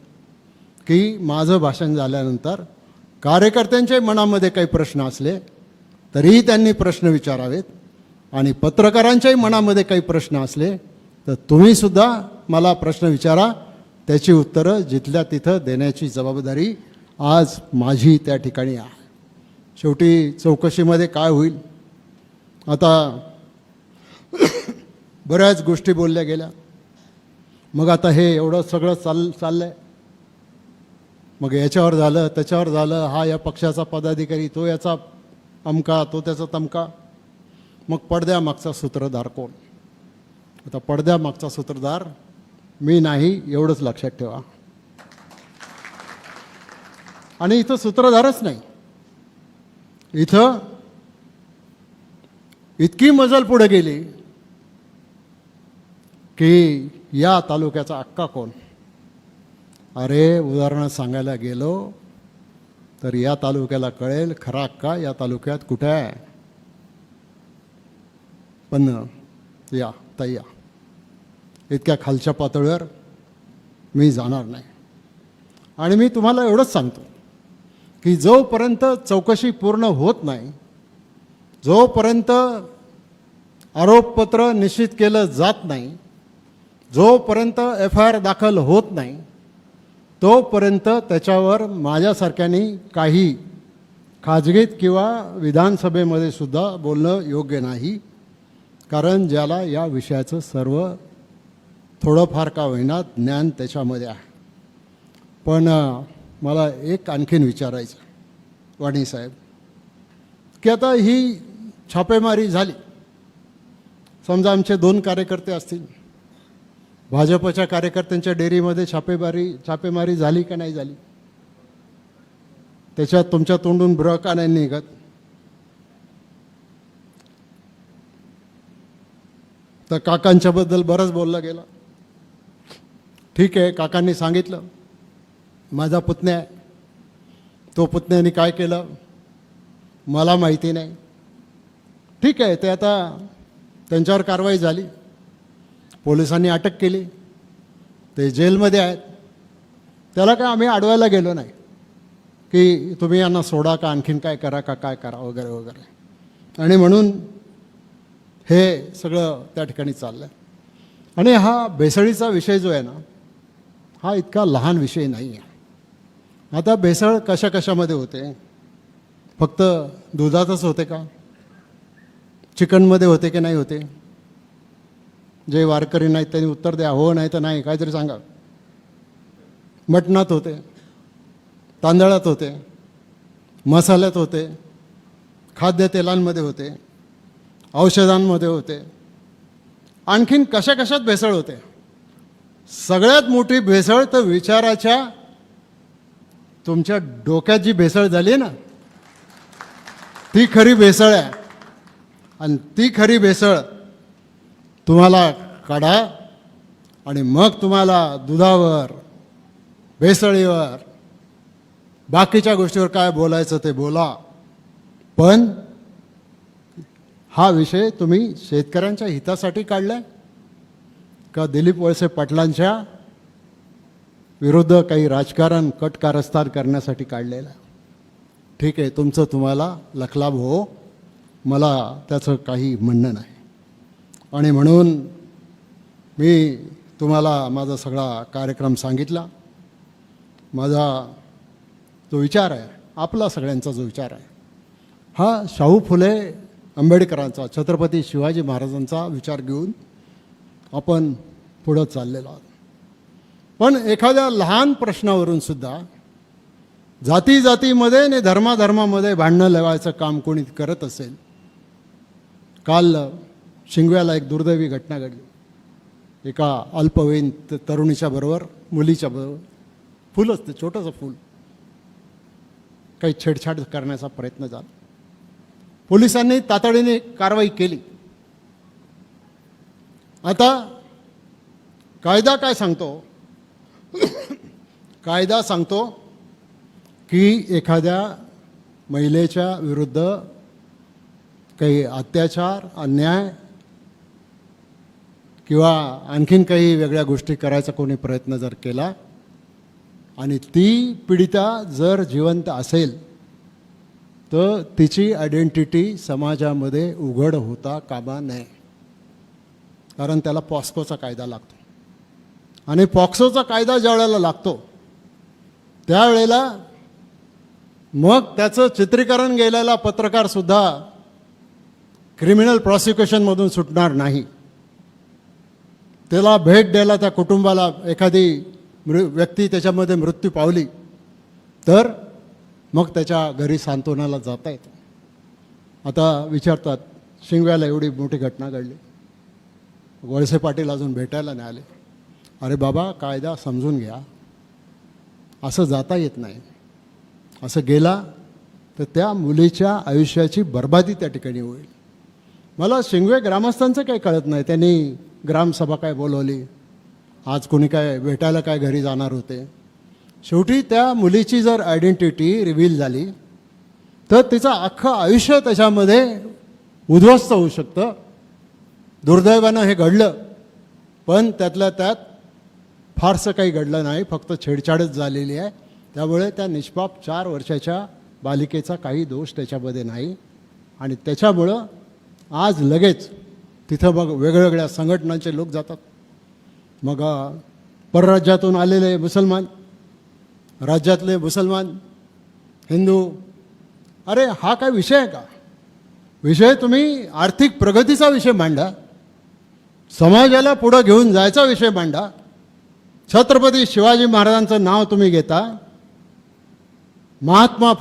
की माझं भाषण झाल्यानंतर कार्यकर्त्यांच्या मनामध्ये काही प्रश्न असले तरीही त्यांनी प्रश्न विचारावेत आणि पत्रकारांच्याही मनामध्ये काही प्रश्न असले तर तुम्हीसुद्धा मला प्रश्न विचारा, त्याची उत्तरं जिथल्या तिथं देण्याची जबाबदारी आज माझी त्या ठिकाणी आहे. शेवटी चौकशीमध्ये काय होईल, आता बऱ्याच गोष्टी बोलल्या गेल्या. मग आता हे एवढं सगळं चाललं आहे, मग याच्यावर झालं, त्याच्यावर झालं, हा या पक्षाचा पदाधिकारी, तो याचा अमका, तो त्याचा तमका. मग पडद्यामागचा सूत्रधार कोण? आता पडद्यामागचा सूत्रधार मी नाही एवढंच लक्षात ठेवा. आणि इथं सूत्रधारच नाही, इथं इतकी मजल पुढे गेली की या तालुक्याचा अक्का कोण. अरे उदाहरण सांगायला गेलो तर या तालुक्याला कळेल खरा अक्का या तालुक्यात कुठे आहे. पण या तय्या इतक्या खालच्या पातळीवर मी जाणार नाही. आणि मी तुम्हाला एवढंच सांगतो की जोपर्यंत चौकशी पूर्ण होत नाही, जोपर्यंत आरोपपत्र निश्चित केलं जात नाही, जोपर्यंत FIR दाखल होत नाही तोपर्यंत त्याच्यावर माझ्यासारख्यानी काही खाजगीत किंवा विधानसभेमध्ये सुद्धा बोलणं योग्य नाही. कारण ज्याला या विषयाचं सर्व थोडंफार का होईना ज्ञान त्याच्यामध्ये आहे. पण मला एक आणखीन विचारायचं वाणी साहेब, की आता ही छापेमारी झाली, समजा आमचे 2 कार्यकर्ते असतील, भाजपच्या कार्यकर्त्यांच्या डेअरीमध्ये छापेमारी झाली का नाही झाली? त्याच्यात तुमच्या तोंडून ब्र का नाही निघत? तर काकांच्याबद्दल बरंच बोललं गेलं. ठीक आहे, काकांनी सांगितलं माझा पुतण्या आहे, तो पुतण्याने काय केलं मला माहिती नाही. ठीक आहे, ते आता त्यांच्यावर कारवाई झाली, पोलिसांनी अटक केली, ते जेलमध्ये आहेत. त्याला काय आम्ही अडवायला गेलो नाही की तुम्ही यांना सोडा का आणखीन काय करा का काय करा वगैरे वगैरे. आणि म्हणून हे सगळं त्या ठिकाणी चाललं आहे. आणि हा भेसळीचा विषय जो आहे ना, हा इतका लहान विषय नाही आहे. आता भेसळ कशा कशामध्ये होते? फक्त दुधातच होते का? चिकनमध्ये होते की नाही होते? जे वारकरी नाहीत त्यांनी उत्तर द्या, हो नाही तर नाही, काहीतरी सांगा. मटणात होते, तांदळात होते, मसाल्यात होते, खाद्यतेलांमध्ये होते, औषधांमध्ये होते, आणखीन कशा कशात भेसळ होते. सगळ्यात मोठी भेसळ तर विचाराच्या तुमच्या डोक्यात जी भेसळ झाली ना, ती खरी भेसळ आहे. आणि ती खरी भेसळ तुम्हाला काढा आणि मग तुम्हाला दुधावर, भेसळीवर, बाकीच्या गोष्टीवर काय बोलायचं ते बोला. पण हा विषय तुम्ही शेतकऱ्यांच्या हितासाठी काढलाय का दिलीप वळसे पाटलांच्या विरुद्ध काही राजकारण कट कारस्थान करण्यासाठी काढलेला? ठीक आहे, तुमचं तुम्हाला लखलाभ हो, मला त्याचं काही म्हणणं नाही. आणि म्हणून मी तुम्हाला माझा सगळा कार्यक्रम सांगितला. माझा जो विचार आहे, आपला सगळ्यांचा जो विचार आहे, हा शाहू फुले आंबेडकरांचा, छत्रपती शिवाजी महाराजांचा विचार घेऊन आपण पुढं चाललेलो आहोत. पण एखाद्या लहान प्रश्नावरून सुद्धा जाती जातीमध्ये आणि धर्माधर्मामध्ये भांडणं लावायचं काम कोणी करत असेल. काल शिंगव्याला एक दुर्दैवी घटना घडली. एका अल्पवयीन तरुणीच्या बरोबर, मुलीच्या बरोबर, फुलच ते छोटंसं फूल, काही छेडछाड करण्याचा प्रयत्न झाला. पोलिसांनी तातडीने कारवाई केली. आता कायदा काय सांगतो? कायदा सांगतो की एखाद्या महिलेच्या विरुद्ध काही अत्याचार, अन्याय किंवा आणखीन काही वेगळ्या गोष्टी करायचा कोणी प्रयत्न जर केला आणि ती पीडिता जर जिवंत असेल तर तिची आयडेंटिटी समाजामध्ये उघड होता कामा नये. कारण त्याला पॉक्सोचा कायदा लागतो. आणि पॉक्सोचा कायदा ज्या वेळेला लागतो त्यावेळेला मग त्याचं चित्रीकरण गेलेला पत्रकारसुद्धा क्रिमिनल प्रॉसिक्युशनमधून सुटणार नाही. त्याला भेट द्यायला त्या कुटुंबाला एखादी व्यक्ती त्याच्यामध्ये मृत्यू पावली तर मग त्याच्या घरी सांत्वनाला जाता येतं. आता विचारतात, शिंगव्याला एवढी मोठी घटना घडली, वळसे पाटील अजून भेटायला नाही आले. अरे बाबा, कायदा समजून घ्या. असं जाता येत नाही. असं गेला तर त्या मुलीच्या आयुष्याची बर्बादी त्या ठिकाणी होईल. मला शिंगवे ग्रामस्थांचं काही कळत नाही. त्यांनी ग्रामसभा काय बोलवली, आज कोणी काय भेटायला काय घरी जाणार होते. शेवटी त्या मुलीची जर आयडेंटिटी रिव्हील झाली तर तिचं अख्खं आयुष्य त्याच्यामध्ये उद्ध्वस्त होऊ शकतं. दुर्दैवानं हे घडलं, पण त्यातल्या त्यात फारसं काही घडलं नाही, फक्त छेडछाडच झालेली आहे. त्यामुळे त्या निष्पाप 4 वर्षाच्या बालिकेचा काही दोष त्याच्यामध्ये नाही. आणि त्याच्यामुळं आज लगेच तिथं मग वेगवेगळ्या संघटनांचे लोक जातात. मग परराज्यातून आलेले मुसलमान, राज्यातले मुसलमान, हिंदू. अरे हा काय विषय आहे का? विषय तुम्ही आर्थिक प्रगतीचा विषय मांडा. समाजाला पुढं घेऊन जायचा विषय मांडा. छत्रपती शिवाजी महाराजांचं नाव तुम्ही घेता. महात्मा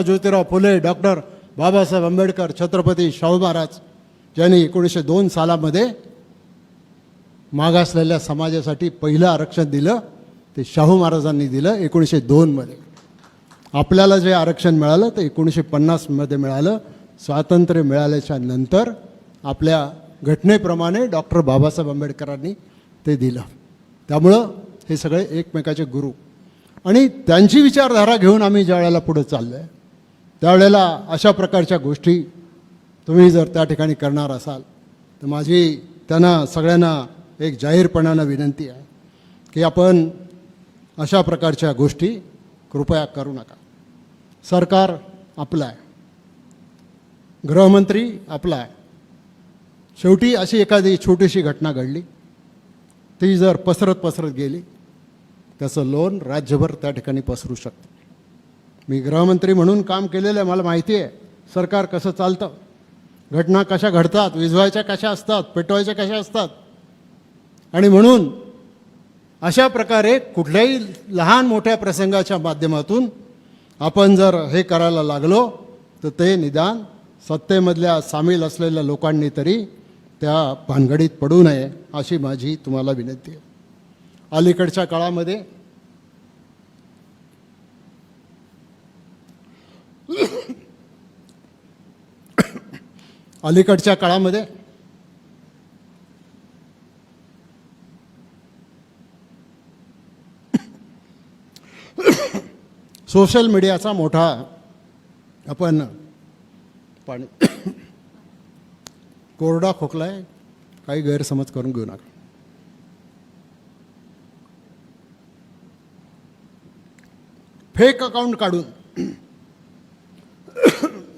ज्योतिराव फुले, डॉक्टर बाबासाहेब आंबेडकर, छत्रपती शाहू महाराज ज्यांनी 1902 सालामध्ये मागासलेल्या समाजासाठी पहिलं आरक्षण दिलं ते शाहू महाराजांनी दिलं 1902 मध्ये. आपल्याला जे आरक्षण मिळालं ते 1950 मध्ये मिळालं. स्वातंत्र्य मिळाल्याच्या नंतर आपल्या घटनेप्रमाणे डॉक्टर बाबासाहेब आंबेडकरांनी ते दिलं. त्यामुळं हे सगळे एकमेकाचे गुरु आणि त्यांची विचारधारा घेऊन आम्ही ज्या वेळेला पुढे चाललो आहे त्यावेळेला अशा प्रकारच्या गोष्टी तुम्ही जर त्या ठिकाणी करणार असाल तर माझी त्यांना सगळ्यांना एक जाहीरपणानं विनंती आहे की आपण अशा प्रकारच्या गोष्टी कृपया करू नका. सरकार आपलं आहे, गृहमंत्री आपला आहे. शेवटी अशी एखादी छोटीशी घटना घडली ती जर पसरत गेली त्याचं लोन राज्यभर त्या ठिकाणी पसरू शकतं. मी गृहमंत्री म्हणून काम केलेलं आहे, मला माहिती आहे सरकार कसं चालतं, घटना कशा घडतात, विझवायच्या कशा असतात, पेटवायच्या कशा असतात. आणि म्हणून अशा प्रकारे कुठल्याही लहान मोठ्या प्रसंगाच्या माध्यमातून आपण जर हे करायला लागलो तर ते निदान सत्तेमधल्या सामील असलेल्या लोकांनी तरी त्या भानगडीत पडू नये अशी माझी तुम्हाला विनंती आहे. अलीकडच्या काळामध्ये सोशल मीडियाचा मोठा आपण पाणी कोरडा खोकला आहे, काही गैरसमज करून घेऊ नका. फेक अकाउंट काढून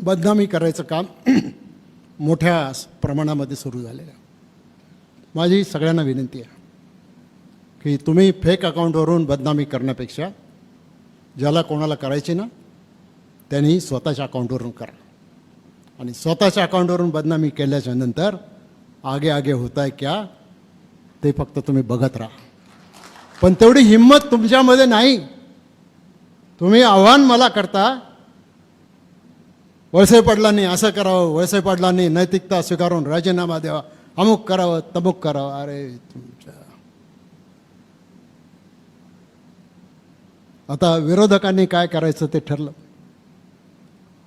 बदनामी करायचं काम मोठ्या प्रमाणामध्ये सुरू झालेलं आहे. माझी सगळ्यांना विनंती आहे की तुम्ही फेक अकाउंटवरून बदनामी करण्यापेक्षा ज्याला कोणाला करायची ना त्यांनी स्वतःच्या अकाउंटवरून करा. आणि स्वतःच्या अकाउंटवरून बदनामी केल्याच्या नंतर आगे होत आहे क्या ते फक्त तुम्ही बघत राहा. पण तेवढी हिंमत तुमच्यामध्ये नाही. तुम्ही आव्हान मला करता वळसे पाटलांनी असं करावं, वळसे पाटलांनी नैतिकता स्वीकारून राजीनामा द्यावा, अमुक करावं तमुक करावं. अरे तुमच्या आता विरोधकांनी काय करायचं ते ठरलं,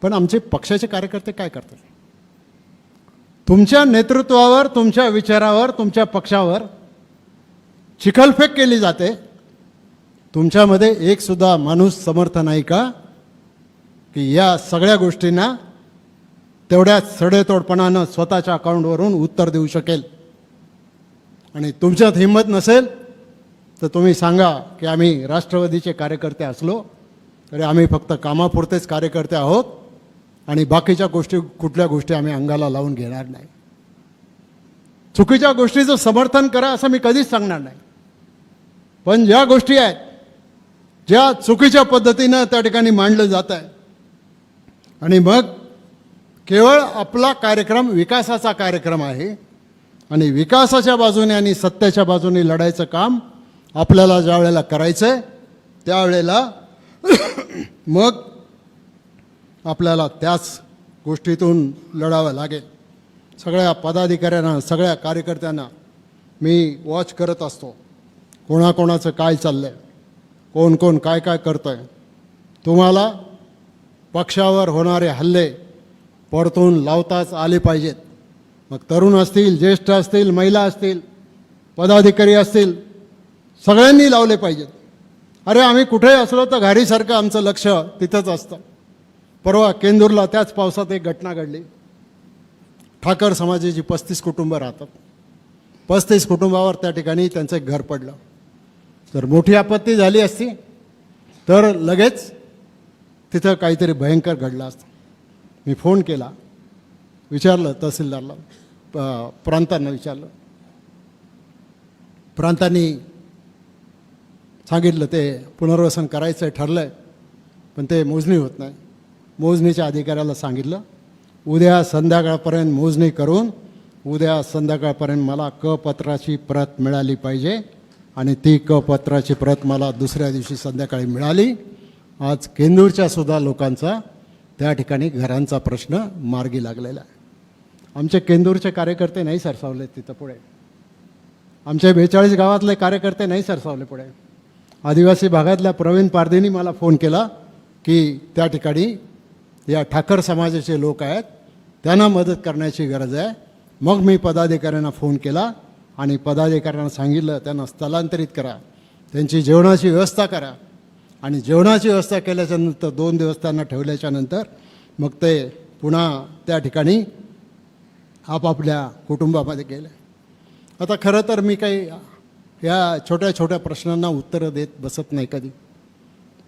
पण आमचे पक्षाचे कार्यकर्ते काय करतात? तुमच्या नेतृत्वावर, तुमच्या विचारावर, तुमच्या पक्षावर चिखलफेक केली जाते. तुमच्यामध्ये एक सुद्धा माणूस समर्थ नाही का की या सगळ्या गोष्टींना तेवढ्याच सडेतोडपणानं स्वतःच्या अकाउंटवरून उत्तर देऊ शकेल? आणि तुमच्यात हिंमत नसेल तर तुम्ही सांगा की आम्ही राष्ट्रवादीचे कार्यकर्ते असलो तरी आम्ही फक्त कामापुरतेच कार्यकर्ते आहोत आणि बाकीच्या गोष्टी कुठल्या गोष्टी आम्ही अंगाला लावून घेणार नाही. चुकीच्या गोष्टीचं समर्थन करा असं मी कधीच सांगणार नाही, पण ज्या गोष्टी आहेत ज्या चुकीच्या पद्धतीनं त्या ठिकाणी मांडलं जात आहे आणि मग केवळ आपला कार्यक्रम विकासाचा कार्यक्रम आहे आणि विकासाच्या बाजूने आणि सत्याच्या बाजूने लढायचं काम आपल्याला ज्या वेळेला करायचं आहे त्यावेळेला मग आपल्याला त्याच गोष्टीतून लढावं लागेल. सगळ्या पदाधिकाऱ्यांना, सगळ्या कार्यकर्त्यांना मी वॉच करत असतो, कोणाकोणाचं काय चाललं आहे, कोण कोण काय काय करतं आहे. तुम्हाला पक्षावर होणारे हल्ले परतून लावताच आले पाहिजेत. मग तरुण असतील, ज्येष्ठ असतील, महिला असतील, पदाधिकारी असतील, सगळ्यांनी लावले पाहिजेत. अरे आम्ही कुठेही असलो तर घारीसारखं आमचं लक्ष तिथंच असतं. परवा केंदूरला त्याच पावसात एक घटना घडली. ठाकर समाजाची 35 कुटुंबं राहतात. 35 कुटुंबावर त्या ठिकाणी त्यांचं एक घर पडलं. जर मोठी आपत्ती झाली असती तर लगेच तिथं काहीतरी भयंकर घडलं असतं. मी फोन केला, विचारलं तहसीलदारला, प्रांतांना विचारलं. प्रांतांनी सांगितलं ते पुनर्वसन करायचं ठरलं आहे पण ते मोजणी होत नाही. मोजणीच्या अधिकाऱ्याला सांगितलं उद्या संध्याकाळपर्यंत मोजणी करून उद्या संध्याकाळपर्यंत मला क पत्राची प्रत मिळाली पाहिजे आणि ती क पत्राची प्रत मला दुसऱ्या दिवशी संध्याकाळी मिळाली. आज केंदूरच्या सुद्धा लोकांचा त्या ठिकाणी घरांचा प्रश्न मार्गी लागलेला आहे. आमचे केंदूरचे कार्यकर्ते नाही सरसावले तिथं पुढे, आमचे 42 गावातले कार्यकर्ते नाही सरसावले पुढे. आदिवासी भागातल्या प्रवीण पारधींनी मला फोन केला की त्या ठिकाणी या ठाकर समाजाचे लोक आहेत, त्यांना मदत करण्याची गरज आहे. मग मी पदाधिकाऱ्यांना फोन केला आणि पदाधिकाऱ्यांना सांगितलं त्यांना स्थलांतरित करा, त्यांची जेवणाची व्यवस्था करा. आणि जेवणाची व्यवस्था केल्याच्यानंतर 2 दिवस त्यांना ठेवल्याच्यानंतर मग ते पुन्हा त्या ठिकाणी आपापल्या कुटुंबामध्ये गेले. आता खरं तर मी काही या छोट्या छोट्या प्रश्नांना उत्तरं देत बसत नाही कधी,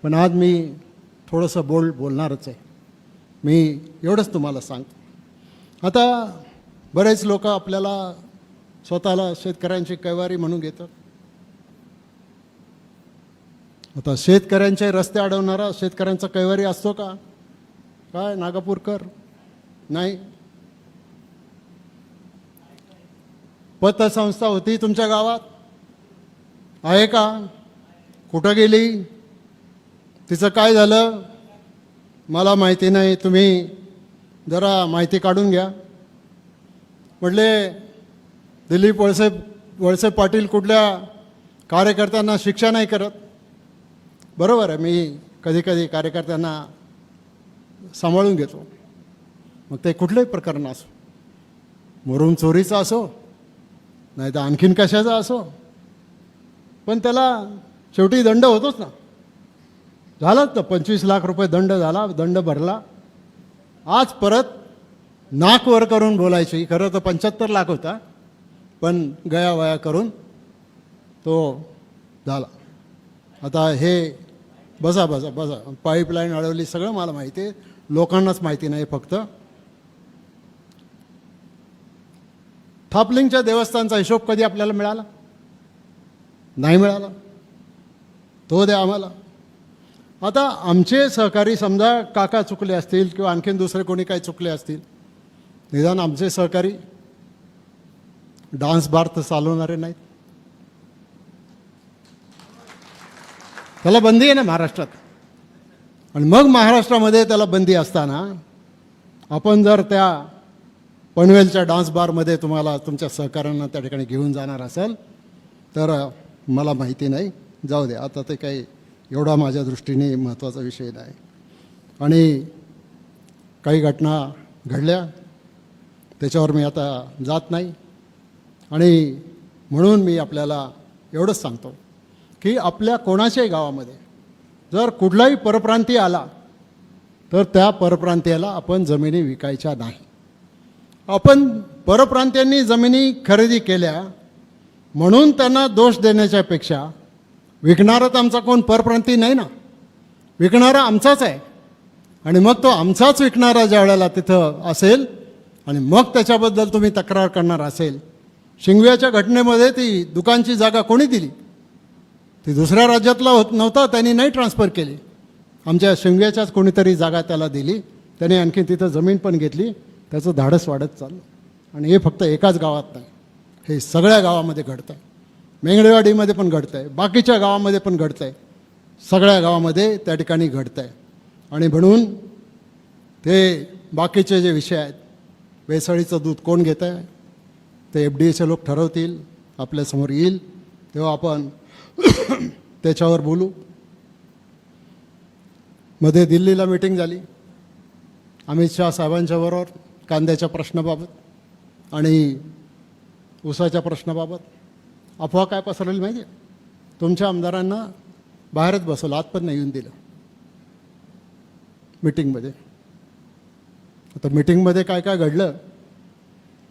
पण आज मी थोडंसं बोलणारच आहे. मी एवढंच तुम्हाला सांगतो. आता बरेच लोक आपल्याला स्वतःला शेतकऱ्यांची कैवारी म्हणून घेतात. आता शेतकऱ्यांचे रस्ते अडवणारा शेतकऱ्यांचा कैवारी असतो का? काय नागापूरकर? नाही. पतसंस्था होती तुमच्या गावात, आहे का? कुठं गेली? तिचं काय झालं? मला माहिती नाही. तुम्ही जरा माहिती काढून घ्या. म्हटले दिलीप वळसे पाटील कुठल्या कार्यकर्त्यांना शिक्षा नाही करत. बरोबर आहे, मी कधी कधी कार्यकर्त्यांना सांभाळून घेतो, मग ते कुठलंही प्रकरण असो, मुरुम चोरीचा असो नाही तर आणखीन कशाचा असो, पण त्याला शेवटी दंड होतोच ना. झालाच ना, 25 लाख रुपये दंड झाला, दंड भरला. आज परत नाक वर करून बोलायची. खरं तर 75 लाख होता, पण गयावया करून तो झाला. आता हे बसा पाईपलाईन अडवली, सगळं मला माहिती आहे, लोकांनाच माहिती नाही. फक्त थापलिंगच्या देवस्थानचा हिशोब कधी आपल्याला मिळाला? नाही मिळाला. तो द्या आम्हाला. आता आमचे सहकारी समजा काका चुकले असतील किंवा आणखीन दुसरे कोणी काही चुकले असतील, निदान आमचे सहकारी डान्स बार तर चालवणारे नाहीत. त्याला बंदी आहे ना महाराष्ट्रात. आणि मग महाराष्ट्रामध्ये त्याला बंदी असताना आपण जर त्या पनवेलच्या डान्स बारमध्ये तुम्हाला तुमच्या सहकाऱ्यांना त्या ठिकाणी घेऊन जाणार असेल तर मला माहिती नाही, जाऊ दे. आता ते काही एवढा माझ्या दृष्टीने महत्त्वाचा विषय नाही. आणि काही घटना घडल्या त्याच्यावर मी आता जात नाही. आणि म्हणून मी आपल्याला एवढंच सांगतो की आपल्या कोणाच्याही गावामध्ये जर कुठलाही परप्रांतीय आला तर त्या परप्रांतीयाला आपण जमिनी विकायच्या नाही. आपण परप्रांतीयांनी जमिनी खरेदी केल्या म्हणून त्यांना दोष देण्याच्या पेक्षा, विकणारा तर आमचा कोण परप्रांती नाही ना, विकणारा आमचाच आहे. आणि मग तो आमचाच विकणारा ज्या वेळेला तिथं असेल आणि मग त्याच्याबद्दल तुम्ही तक्रार करणार असेल, शिंगव्याच्या घटनेमध्ये ती दुकानची जागा कोणी दिली? ती दुसऱ्या राज्यातला नव्हता, त्यांनी नाही ट्रान्सफर केली, आमच्या शिंगव्याच्याच कोणीतरी जागा त्याला दिली. त्याने आणखी तिथं जमीन पण घेतली. त्याचं धाडस वाढत चाललं. आणि हे फक्त एकाच गावात नाही, हे सगळ्या गावामध्ये घडतं आहे. मेंगडेवाडीमध्ये पण घडतं आहे, बाकीच्या गावामध्ये पण घडतं आहे, सगळ्या गावामध्ये त्या ठिकाणी घडतं आहे. आणि म्हणून ते बाकीचे जे विषय आहेत, भेसळीचं दूध कोण घेतं आहे ते FDAचे लोक ठरवतील, आपल्यासमोर येईल तेव्हा आपण त्याच्यावर बोलू. मध्ये दिल्लीला मीटिंग झाली अमित शाह साहेबांच्या बरोबर कांद्याच्या प्रश्नाबाबत आणि ऊसाच्या प्रश्नाबाबत. अफवा काय पसरवली माहिती आहे? तुमच्या आमदारांना बाहेरच बसवलं, आत पण नाही येऊन दिलं मीटिंगमध्ये. आता मीटिंगमध्ये काय काय घडलं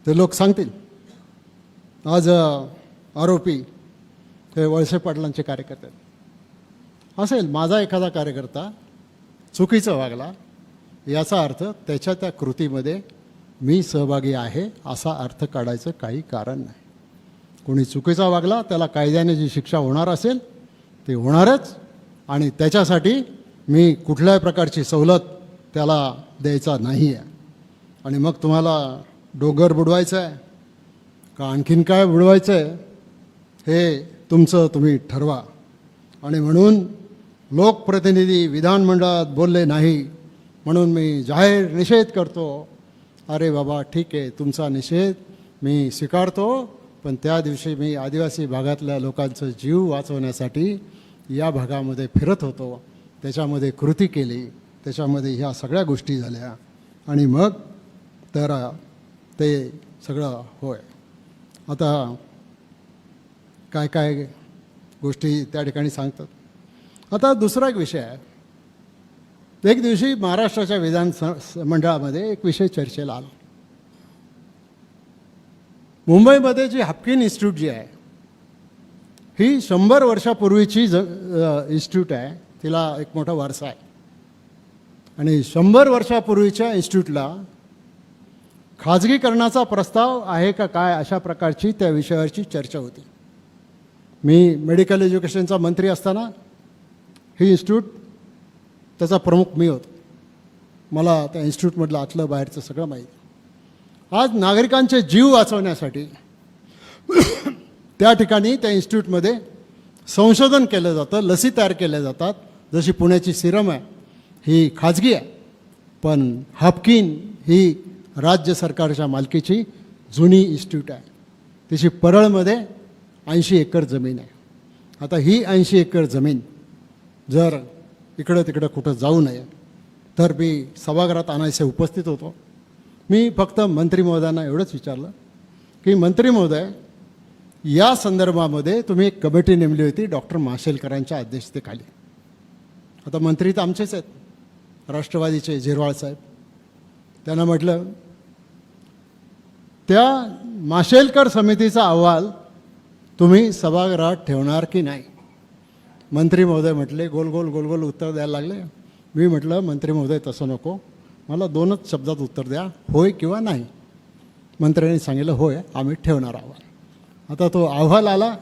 ते लोक सांगतील. आज आरोपी हे वळसे पाटलांचे कार्यकर्ते असेल. माझा एखादा कार्यकर्ता चुकीचं वागला याचा अर्थ त्याच्या त्या कृतीमध्ये मी सहभागी आहे असा अर्थ काढायचं काही कारण नाही. कोणी चुकीचा वागला त्याला कायद्याने जी शिक्षा होणार असेल ते होणारच. आणि त्याच्यासाठी मी कुठल्याही प्रकारची सवलत त्याला द्यायचा नाही आहे. आणि मग तुम्हाला डोंगर बुडवायचं आहे, का आणखीन काय बुडवायचं आहे हे तुमचं तुम्ही ठरवा. आणि म्हणून लोकप्रतिनिधी विधानमंडळात बोलले नाही म्हणून मी जाहीर निषेध करतो. अरे बाबा ठीक आहे, तुमचा निषेध मी स्वीकारतो, पण त्या दिवशी मी आदिवासी भागातल्या लोकांचं जीव वाचवण्यासाठी या भागामध्ये फिरत होतो, त्याच्यामध्ये कृती केली, त्याच्यामध्ये ह्या सगळ्या गोष्टी झाल्या आणि मग तर ते सगळं होय. आता काय काय गोष्टी त्या ठिकाणी सांगतात. आता दुसरा एक विषय आहे. एक दिवशी महाराष्ट्राच्या मंडळामध्ये एक विषय चर्चेला आला. मुंबईमध्ये जी हाफकिन इन्स्टिट्यूट जी आहे ही 100 वर्षापूर्वीची इन्स्टिट्यूट आहे. तिला एक मोठा वारसा आहे आणि 100 वर्षापूर्वीच्या इन्स्टिट्यूटला खाजगीकरणाचा प्रस्ताव आहे का काय अशा प्रकारची त्या विषयावरची चर्चा होती. मी मेडिकल एज्युकेशनचा मंत्री असताना ही इन्स्टिट्यूट त्याचा प्रमुख मी होतो. मला त्या इन्स्टिट्यूटमधलं आतलं बाहेरचं सगळं माहीत. आज नागरिकांचे जीव वाचवण्यासाठी त्या ठिकाणी त्या इन्स्टिट्यूटमध्ये संशोधन केलं जातं, लसी तयार केल्या जातात. जशी पुण्याची सिरम आहे ही खाजगी आहे, पण हाफकिन ही राज्य सरकारच्या मालकीची जुनी इन्स्टिट्यूट आहे. तिची परळमध्ये 80 एकर जमीन आहे. आता ही 80 एकर जमीन जर इकडं तिकडं कुठं जाऊ नये तर मी सभागृहात आणायचे उपस्थित होतो. मी फक्त मंत्री महोदयांना एवढंच विचारलं की मंत्री महोदय, या संदर्भामध्ये तुम्ही एक कमिटी नेमली होती डॉक्टर माशेलकरांच्या अध्यक्षतेखाली. आता मंत्री तर आमचेच आहेत, राष्ट्रवादीचे झिरवाळ साहेब. त्यांना म्हटलं त्या माशेलकर समितीचा अहवाल तुम्ही सभागृहात ठेवणार की नाही. मंत्री महोदय म्हटले, गोल गोल गोल गोल उत्तर द्यायला लागले. मी म्हटलं मंत्री महोदय तसं नको, मला 2च शब्दात उत्तर द्या, होय किंवा नाही. मंत्र्यांनी सांगितलं होय, आम्ही ठेवणार अहवाल. आता तो अहवाल आला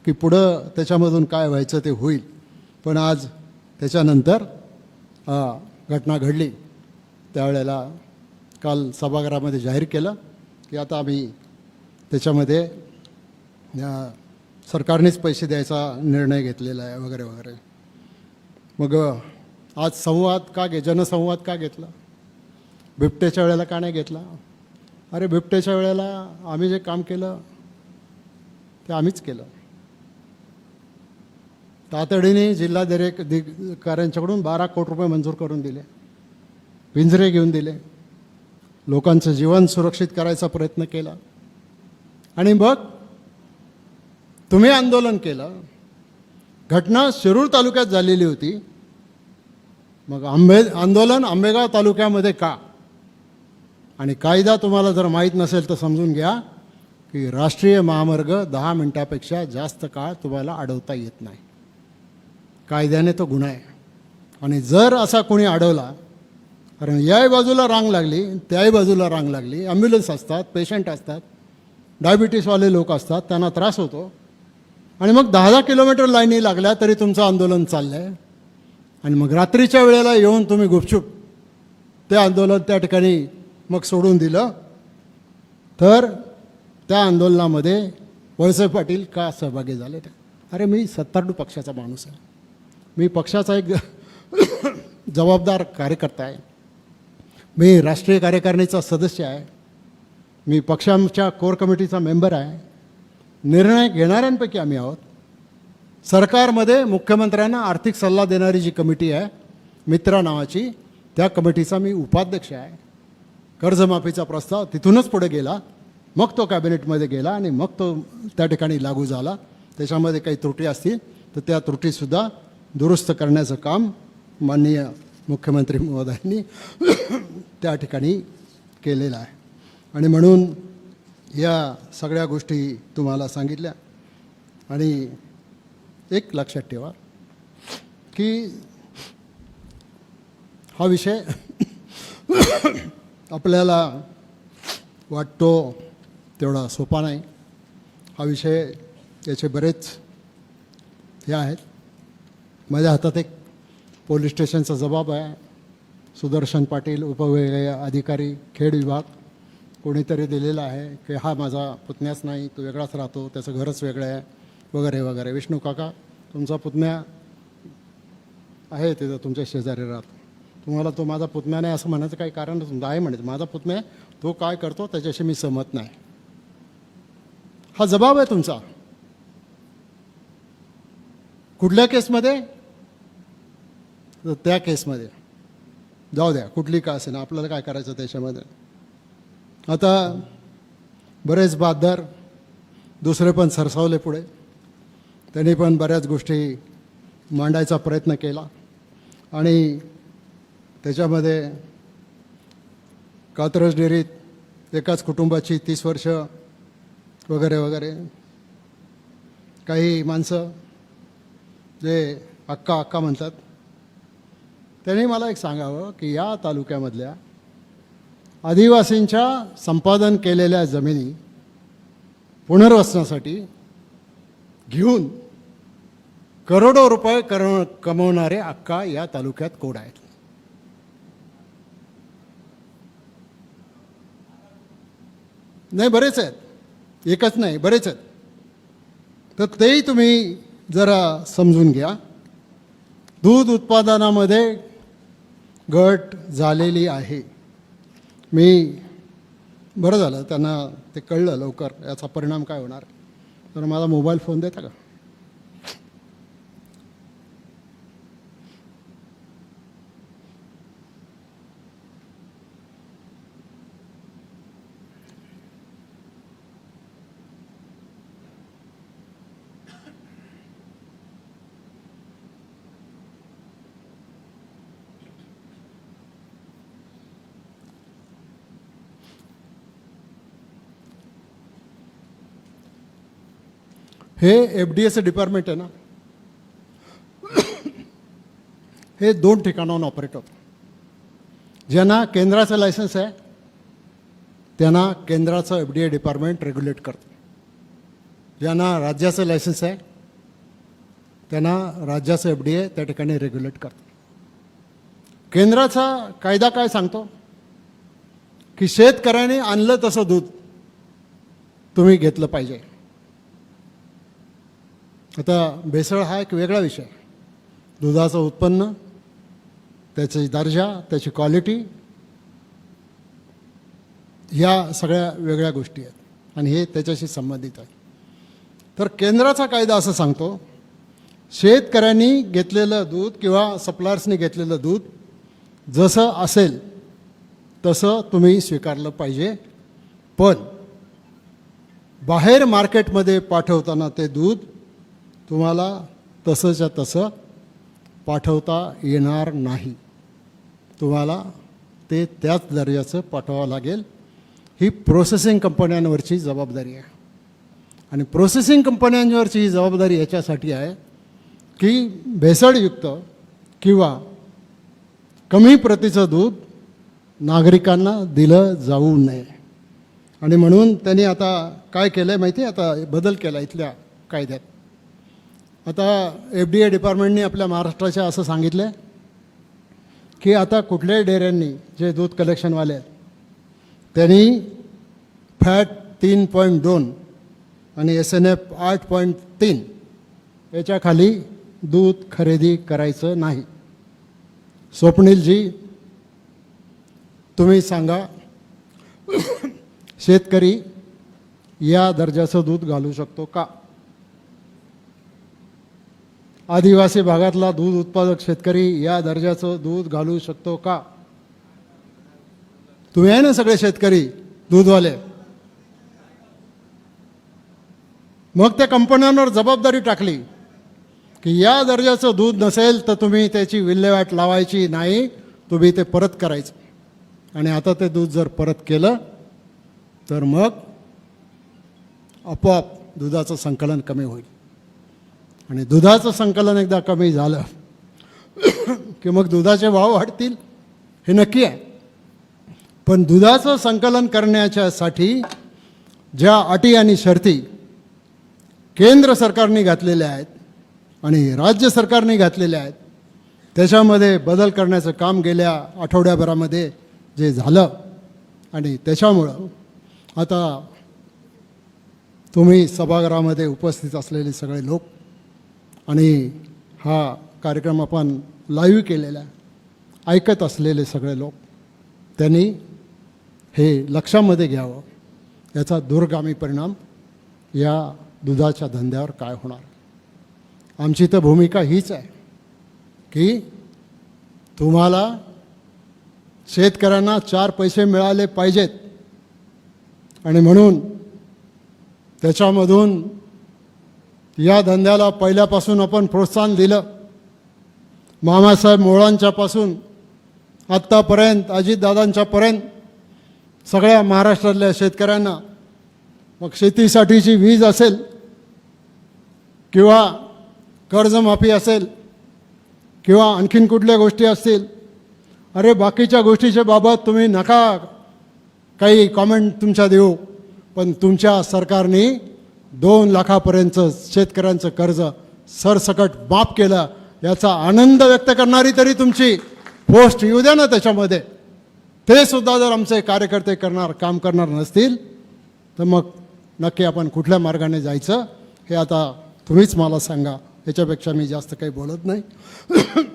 की पुढं त्याच्यामधून काय व्हायचं ते होईल. पण आज त्याच्यानंतर घटना घडली त्यावेळेला काल सभागृहामध्ये जाहीर केलं की आता आम्ही त्याच्यामध्ये सरकारनेच पैसे द्यायचा निर्णय घेतलेला आहे वगैरे वगैरे. मग आज संवाद का जनसंवाद का घेतला, बिबट्याच्या वेळेला का नाही घेतला. अरे बिबट्याच्या वेळेला आम्ही जे काम केलं ते आम्हीच केलं. तातडीने जिल्हाधिकाऱ्यांच्याकडून 12 कोटी रुपये मंजूर करून दिले, पिंजरे घेऊन दिले, लोकांचं जीवन सुरक्षित करायचा प्रयत्न केला. आणि मग तुम्ही आंदोलन केलं. घटना शिरूर तालुक्यात झालेली होती, मग आंदोलन आंबेगाव तालुक्यामध्ये का. आणि कायदा तुम्हाला जर माहीत नसेल तर समजून घ्या की राष्ट्रीय महामार्ग 10 मिनिटापेक्षा जास्त काळ तुम्हाला अडवता येत नाही. कायद्याने तो गुन्हा आहे. आणि जर असा कोणी अडवला, कारण याही बाजूला रांग लागली त्याही बाजूला रांग लागली, ॲम्ब्युलन्स असतात, पेशंट असतात, डायबिटीसवाले लोक असतात, त्यांना त्रास होतो. आणि मग 10-10 किलोमीटर लाईनी लागल्या तरी तुमचं आंदोलन चाललं आहे. आणि मग रात्रीच्या वेळेला येऊन तुम्ही गुपचूप ते आंदोलन त्या ठिकाणी मग सोडून दिलं, तर त्या आंदोलनामध्ये वळसे पाटील का सहभागी झाले. अरे मी सत्तारूढ पक्षाचा माणूस आहे, मी पक्षाचा एक जबाबदार कार्यकर्ता आहे, मी राष्ट्रीय कार्यकारिणीचा सदस्य आहे, मी पक्षाच्या कोर कमिटीचा मेंबर आहे, निर्णय घेणाऱ्यांपैकी आम्ही आहोत. सरकारमध्ये मुख्यमंत्र्यांना आर्थिक सल्ला देणारी जी कमिटी आहे मित्रा नावाची, त्या कमिटीचा मी उपाध्यक्ष आहे. कर्जमाफीचा प्रस्ताव तिथूनच पुढे गेला, मग तो कॅबिनेटमध्ये गेला आणि मग तो त्या ठिकाणी लागू झाला. त्याच्यामध्ये काही त्रुटी असतील तर त्या त्रुटीसुद्धा दुरुस्त करण्याचं काम माननीय मुख्यमंत्री महोदयांनी त्या ठिकाणी केलेलं आहे. आणि म्हणून या सगळ्या गोष्टी तुम्हाला सांगितल्या. आणि एक लक्षात ठेवा की हा विषय आपल्याला वाटतो तेवढा सोपा नाही. हा विषय याचे बरेच हे आहेत. माझ्या हातात एक पोलीस स्टेशनचा जबाब आहे. सुदर्शन पाटील उपविभागीय अधिकारी खेड विभाग कोणीतरी दिलेला आहे की हा माझा पुतण्याच नाही, तो वेगळाच राहतो, त्याचं घरच वेगळं आहे वगैरे वगैरे. विष्णू काका, तुमचा पुतण्या आहे तिथं तुमच्या शेजारी राहतो, तुम्हाला तो माझा पुतण्या नाही असं म्हणायचं काही कारण तुमचं आहे म्हणायचं. माझा पुतण्या तो काय करतो त्याच्याशी मी सहमत नाही. हा जबाब आहे तुमचा. कुठल्या केसमध्ये? तर त्या केसमध्ये जाऊ द्या, कुठली का असेल, आपल्याला काय करायचं त्याच्यामध्ये. आता बरेच बाददार दुसरे पण सरसावले पुढे, त्यांनी पण बऱ्याच गोष्टी मांडायचा प्रयत्न केला आणि त्याच्यामध्ये कात्रज डेअरीत एकाच कुटुंबाची 30 वर्ष वगैरे वगैरे. काही माणसं जे अक्का अक्का म्हणतात, त्यांनी मला एक सांगावं की या तालुक्यामधल्या आदिवासींच्या संपादन केलेल्या जमिनी पुनर्वसनासाठी घेऊन करोडो रुपये कमवणारे अक्का या तालुक्यात कोण आहेत? नाही, बरेच आहेत, एकच नाही, बरेच आहेत. तर तेही तुम्ही जरा समजून घ्या. दूध उत्पादनामध्ये घट झालेली आहे. मी बरं झालं त्यांना ते कळलं लवकर याचा परिणाम काय होणार. तर माझा मोबाईल फोन देता का? हे FDAचं डिपार्टमेंट आहे ना, हे 2 ठिकाणाहून ऑपरेट होतं. ज्यांना केंद्राचं लायसन्स आहे त्यांना केंद्राचं FDA डिपार्टमेंट रेग्युलेट करतं. ज्यांना राज्याचं लायसन्स आहे त्यांना राज्याचं FDA त्या ठिकाणी रेग्युलेट करतं. केंद्राचा कायदा काय सांगतो की शेतकऱ्याने आणलं तसं दूध तुम्ही घेतलं पाहिजे. आता भेसळ हा एक वेगळा विषय. दुधाचं उत्पन्न, त्याची दर्जा, त्याची क्वालिटी, ह्या सगळ्या वेगळ्या गोष्टी आहेत आणि हे त्याच्याशी संबंधित आहे. तर केंद्राचा कायदा असं सांगतो, शेतकऱ्यांनी घेतलेलं दूध किंवा सप्लायर्सनी घेतलेलं दूध जसं असेल तसं तुम्ही स्वीकारलं पाहिजे. पण बाहेर मार्केटमध्ये पाठवताना ते दूध तुम्हाला तसंच्या तसं पाठवता येणार नाही. तुम्हाला ते त्याच दर्जाचं पाठवावं लागेल. ही प्रोसेसिंग कंपन्यांवरची जबाबदारी आहे. आणि प्रोसेसिंग कंपन्यांवरची ही जबाबदारी याच्यासाठी आहे की भेसळयुक्त किंवा कमी प्रतीचं दूध नागरिकांना दिलं जाऊ नये. आणि म्हणून त्यांनी आता काय केलं आहे माहिती आहे? आता बदल केला इथल्या कायद्यात. आता FDA डिपार्टमेंटने आपल्या महाराष्ट्राच्या असं सांगितलं की आता कुठल्याही डेअऱ्यांनी जे दूध कलेक्शनवाले आहेत त्यांनी फॅट 3.2 आणि SNF 8.3 याच्या खाली दूध खरेदी करायचं नाही. स्वप्नीलजी, तुम्ही सांगा, शेतकरी या दर्जाचं दूध घालू शकतो का? आदिवासी भागातला दूध उत्पादक शेतकरी या दर्जाचं दूध घालू शकतो का? तुम्ही आहे ना सगळे शेतकरी दूधवाले. मग त्या कंपन्यांवर जबाबदारी टाकली की या दर्जाचं दूध नसेल तर तुम्ही त्याची विल्हेवाट लावायची नाही, तुम्ही ते परत करायचं. आणि आता ते दूध जर परत केलं तर मग आपोआप दुधाचं संकलन कमी होईल. आणि दुधाचं संकलन एकदा कमी झालं की मग दुधाचे भाव वाढतील, हे नक्की आहे. पण दुधाचं संकलन करण्याच्यासाठी ज्या अटी आणि शर्ती केंद्र सरकारने घातलेल्या आहेत आणि राज्य सरकारने घातलेल्या आहेत त्याच्यामध्ये बदल करण्याचं काम गेल्या आठवड्याभरामध्ये जे झालं आणि त्याच्यामुळं आता तुम्ही सभागृहामध्ये उपस्थित असलेले सगळे लोक आणि हा कार्यक्रम आपण लाईव्ह केलेला आहे, ऐकत असलेले सगळे लोक, त्यांनी हे लक्षामध्ये घ्यावं, याचा दूरगामी परिणाम या दुधाच्या धंद्यावर काय होणार. आमची तर भूमिका हीच आहे की तुम्हाला शेतकऱ्यांना 4 पैसे मिळाले पाहिजेत आणि म्हणून त्याच्यामधून या धंद्याला पहिल्यापासून आपण प्रोत्साहन दिलं. मामासाहेब मोळांच्यापासून आत्तापर्यंत अजितदादांच्यापर्यंत सगळ्या महाराष्ट्रातल्या शेतकऱ्यांना, मग शेतीसाठीची वीज असेल किंवा कर्जमाफी असेल किंवा आणखीन कुठल्या गोष्टी असतील, अरे बाकीच्या गोष्टीच्या बाबत तुम्ही नका काही कॉमेंट तुमच्या देऊ, पण तुमच्या सरकारने 2 लाखापर्यंतचं शेतकऱ्यांचं कर्ज सरसकट माफ केलं. याचा आनंद व्यक्त करणारी तरी तुमची पोस्ट येऊ द्या ना त्याच्यामध्ये. ते सुद्धा जर आमचे कार्यकर्ते काम करणार नसतील तर मग नक्की आपण कुठल्या मार्गाने जायचं हे आता तुम्हीच मला सांगा. याच्यापेक्षा मी जास्त काही बोलत नाही.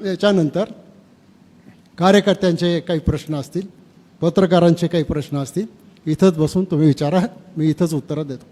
याच्यानंतर कार्यकर्त्यांचे काही प्रश्न असतील, पत्रकारांचे काही प्रश्न असतील, इथंच बसून तुम्ही विचारा, मी इथंच उत्तरं देतो.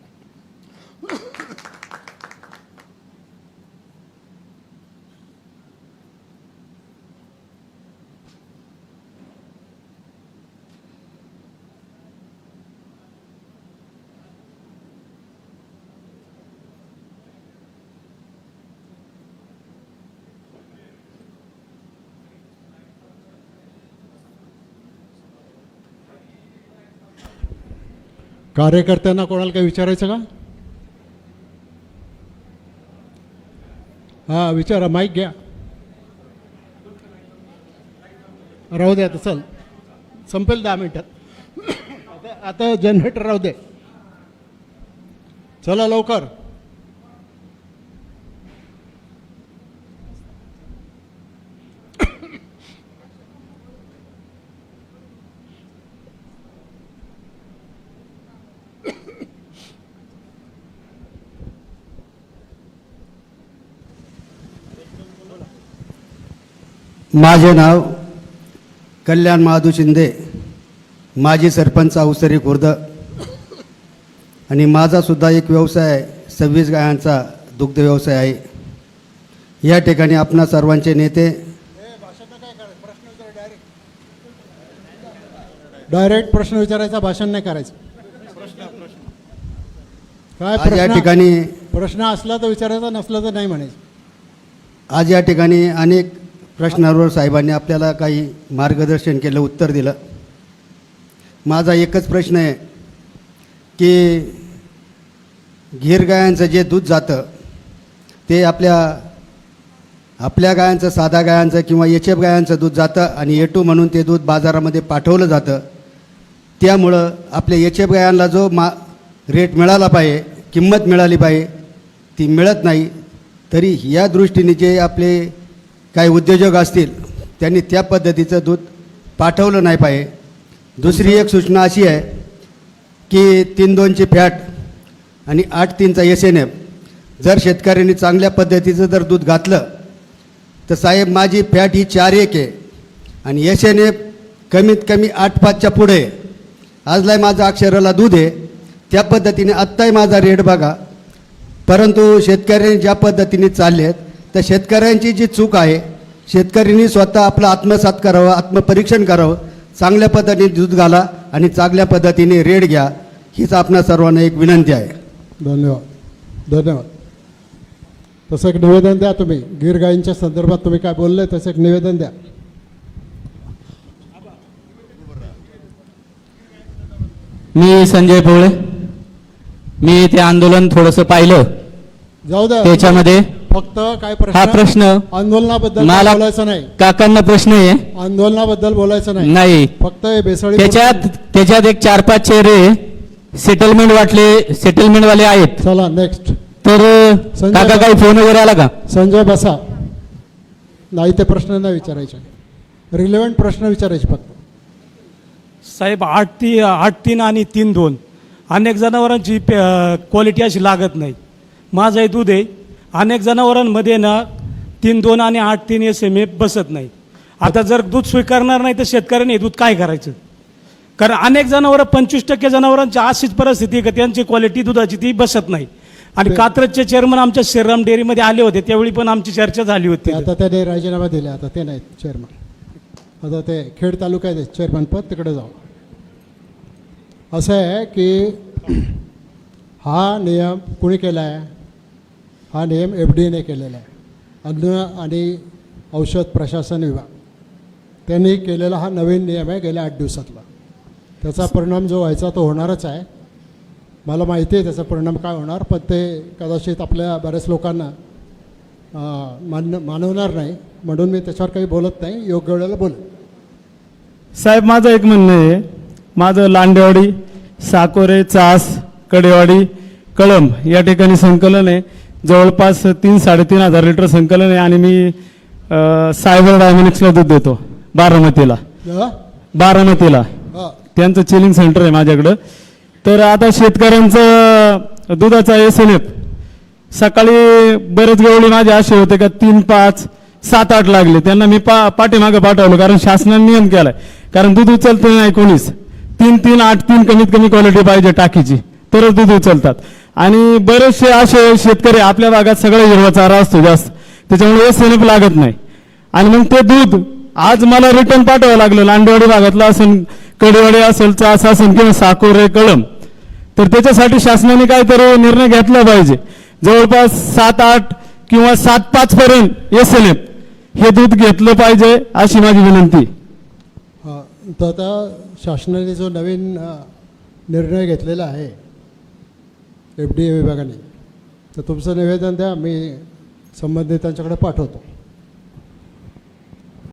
कार्यकर्त्यांना कोणाला काही विचारायचं का? हां विचारा, माईक घ्या. राहू द्या आता, चल संपेल 10 मिनिटात. आता जनरेटर राहू दे, चला लवकर. माझे नाव कल्याण महादू शिंदे, माजी सरपंच अवसरी खुर्द, आणि माझासुद्धा एक व्यवसाय 26 गायांचा दुग्ध व्यवसाय आहे. या ठिकाणी आपणा सर्वांचे नेते डायरेक्ट प्रश्न विचारायचा, भाषण नाही करायचं. काय आज या ठिकाणी प्रश्न असला तर विचारायचा, नसला तर नाही म्हणायचं. आज या ठिकाणी अनेक प्रश्नांवर साहेबांनी आपल्याला काही मार्गदर्शन केलं, उत्तर दिलं. माझा एकच प्रश्न आहे की गीर गायांचं जे दूध जातं ते आपल्या गायांचं, साधा गायांचं किंवा HF गायांचं दूध जातं आणि A2 म्हणून ते दूध बाजारामध्ये पाठवलं जातं. त्यामुळं आपल्या HF गायांना जो रेट मिळाला पाहिजे, किंमत मिळाली पाहिजे, ती मिळत नाही. तरी या दृष्टीने जे आपले काही उद्योजक असतील त्यांनी त्या पद्धतीचं दूध पाठवलं नाही पाहिजे. दुसरी एक सूचना अशी आहे की 3-2ची फॅट आणि 8-3चा SNF जर शेतकऱ्यांनी चांगल्या पद्धतीचं जर दूध घातलं तर साहेब माझी फॅट ही 4-1 आहे आणि SNF कमीत कमी 8-5च्या पुढे. आजलाय माझं अक्षराला दूध आहे, त्या पद्धतीने आत्ताही माझा रेट बघा. परंतु शेतकऱ्यांनी ज्या पद्धतीने चालले आहेत तर शेतकऱ्यांची जी चूक आहे, शेतकऱ्यांनी स्वतः आपलं आत्मसात करावं, आत्मपरीक्षण करावं, चांगल्या पद्धतीने दूध घाला आणि चांगल्या पद्धतीने रेट घ्या, हीच आपणा सर्वांना एक विनंती आहे. धन्यवाद. तसं एक निवेदन द्या तुम्ही. गीर गायींच्या संदर्भात तुम्ही काय बोलले तसं एक निवेदन द्या. मी संजय पोळे. मी ते आंदोलन थोडंसं पाहिलं, जाऊ द्या. त्याच्यामध्ये फक्त काय हा प्रश्न आंदोलनाबद्दल मला बोलायचं नाही. काकांना प्रश्न आहे, आंदोलनाबद्दल बोलायचं नाही. नाही फक्त हे बेसळी त्याच्यात एक 4-5 चेहरे सेटलमेंट वाले आहेत. चला नेक्स्ट. तर काका काही फोन वगैरे आला का? संजय बसा. नाही ते प्रश्न नाही विचारायचे, रिलेव्हंट प्रश्न विचारायचे फक्त. साहेब 8-3 आणि 3-2 अनेक जनावरांची क्वालिटी अशी लागत नाही. माझं हे दूध आहे. अनेक जनावरांमध्ये ना 3-2 आणि 8-3 SMF बसत नाही. आता जर दूध स्वीकारणार नाही तर शेतकऱ्याने हे दूध काय करायचं? कारण अनेक जनावरं 25% जनावरांची अशीच परिस्थिती आहे की त्यांची क्वालिटी दुधाची ती बसत नाही. आणि कात्रजचे चेअरमन आमच्या श्रीराम डेअरीमध्ये आले होते, त्यावेळी पण आमची चर्चा झाली होती. आता त्याने राजीनामा दिला, आता ते नाहीत चेअरमन. आता ते खेड तालुक्यात चेअरमन पद तिकडे जाऊ. असं आहे की हा नियम कुणी केला आहे? हा नियम FDAने केलेला आहे. अन्न आणि औषध प्रशासन विभाग त्यांनी केलेला हा नवीन नियम आहे गेल्या 8 दिवसातला. त्याचा परिणाम जो व्हायचा तो होणारच आहे. मला माहिती आहे त्याचा परिणाम काय होणार, पण ते कदाचित आपल्या बऱ्याच लोकांना मानवणार नाही, म्हणून मी त्याच्यावर काही बोलत नाही. योग्य वेळेला बोलेन. साहेब, माझं एक म्हणणं आहे. माझं लांडेवाडी, साकोरे, चास, कडेवाडी, कळंब या ठिकाणी संकलन आहे. जवळपास 3-3.5 लिटर संकलन आहे. आणि मी सायबर डायमॅनिक्सला दूध देतो बारामतीला. हां त्यांचं चिलिंग सेंटर आहे माझ्याकडं. तर आता शेतकऱ्यांचं दुधाचा SNF सकाळी बरेच गवळी माझे असे होते का 3, 5, 7, 8 लागले. त्यांना मी पाठीमागं पाठवलं, कारण शासनाने नियम केलाय. कारण दूध उचलतं नाही कोणीच. 3, 8, 3 कमीत कमी क्वालिटी पाहिजे टाकीची, तरच दूध उचलतात. आणि बरेचसे असे शेतकरी आपल्या भागात सगळा हिरवा चारा असतो जास्त, त्याच्यामुळे SNF लागत नाही. आणि मग ते दूध आज मला रिटर्न पाठवावं लागलं. लांडेवाडी भागातलं असेल, कडेवाडी असेल, चास असेल किंवा साकोरे, कळंब. तर त्याच्यासाठी शासनाने काहीतरी निर्णय घेतला पाहिजे. जवळपास 7-8 किंवा 7-5 पर्यंत SNF हे दूध घेतलं पाहिजे, अशी माझी विनंती. तर आता शासनाने जो नवीन निर्णय घेतलेला आहे FDA विभागाने, तर तुमचं निवेदन द्या, मी संबंधितांच्याकडे पाठवतो.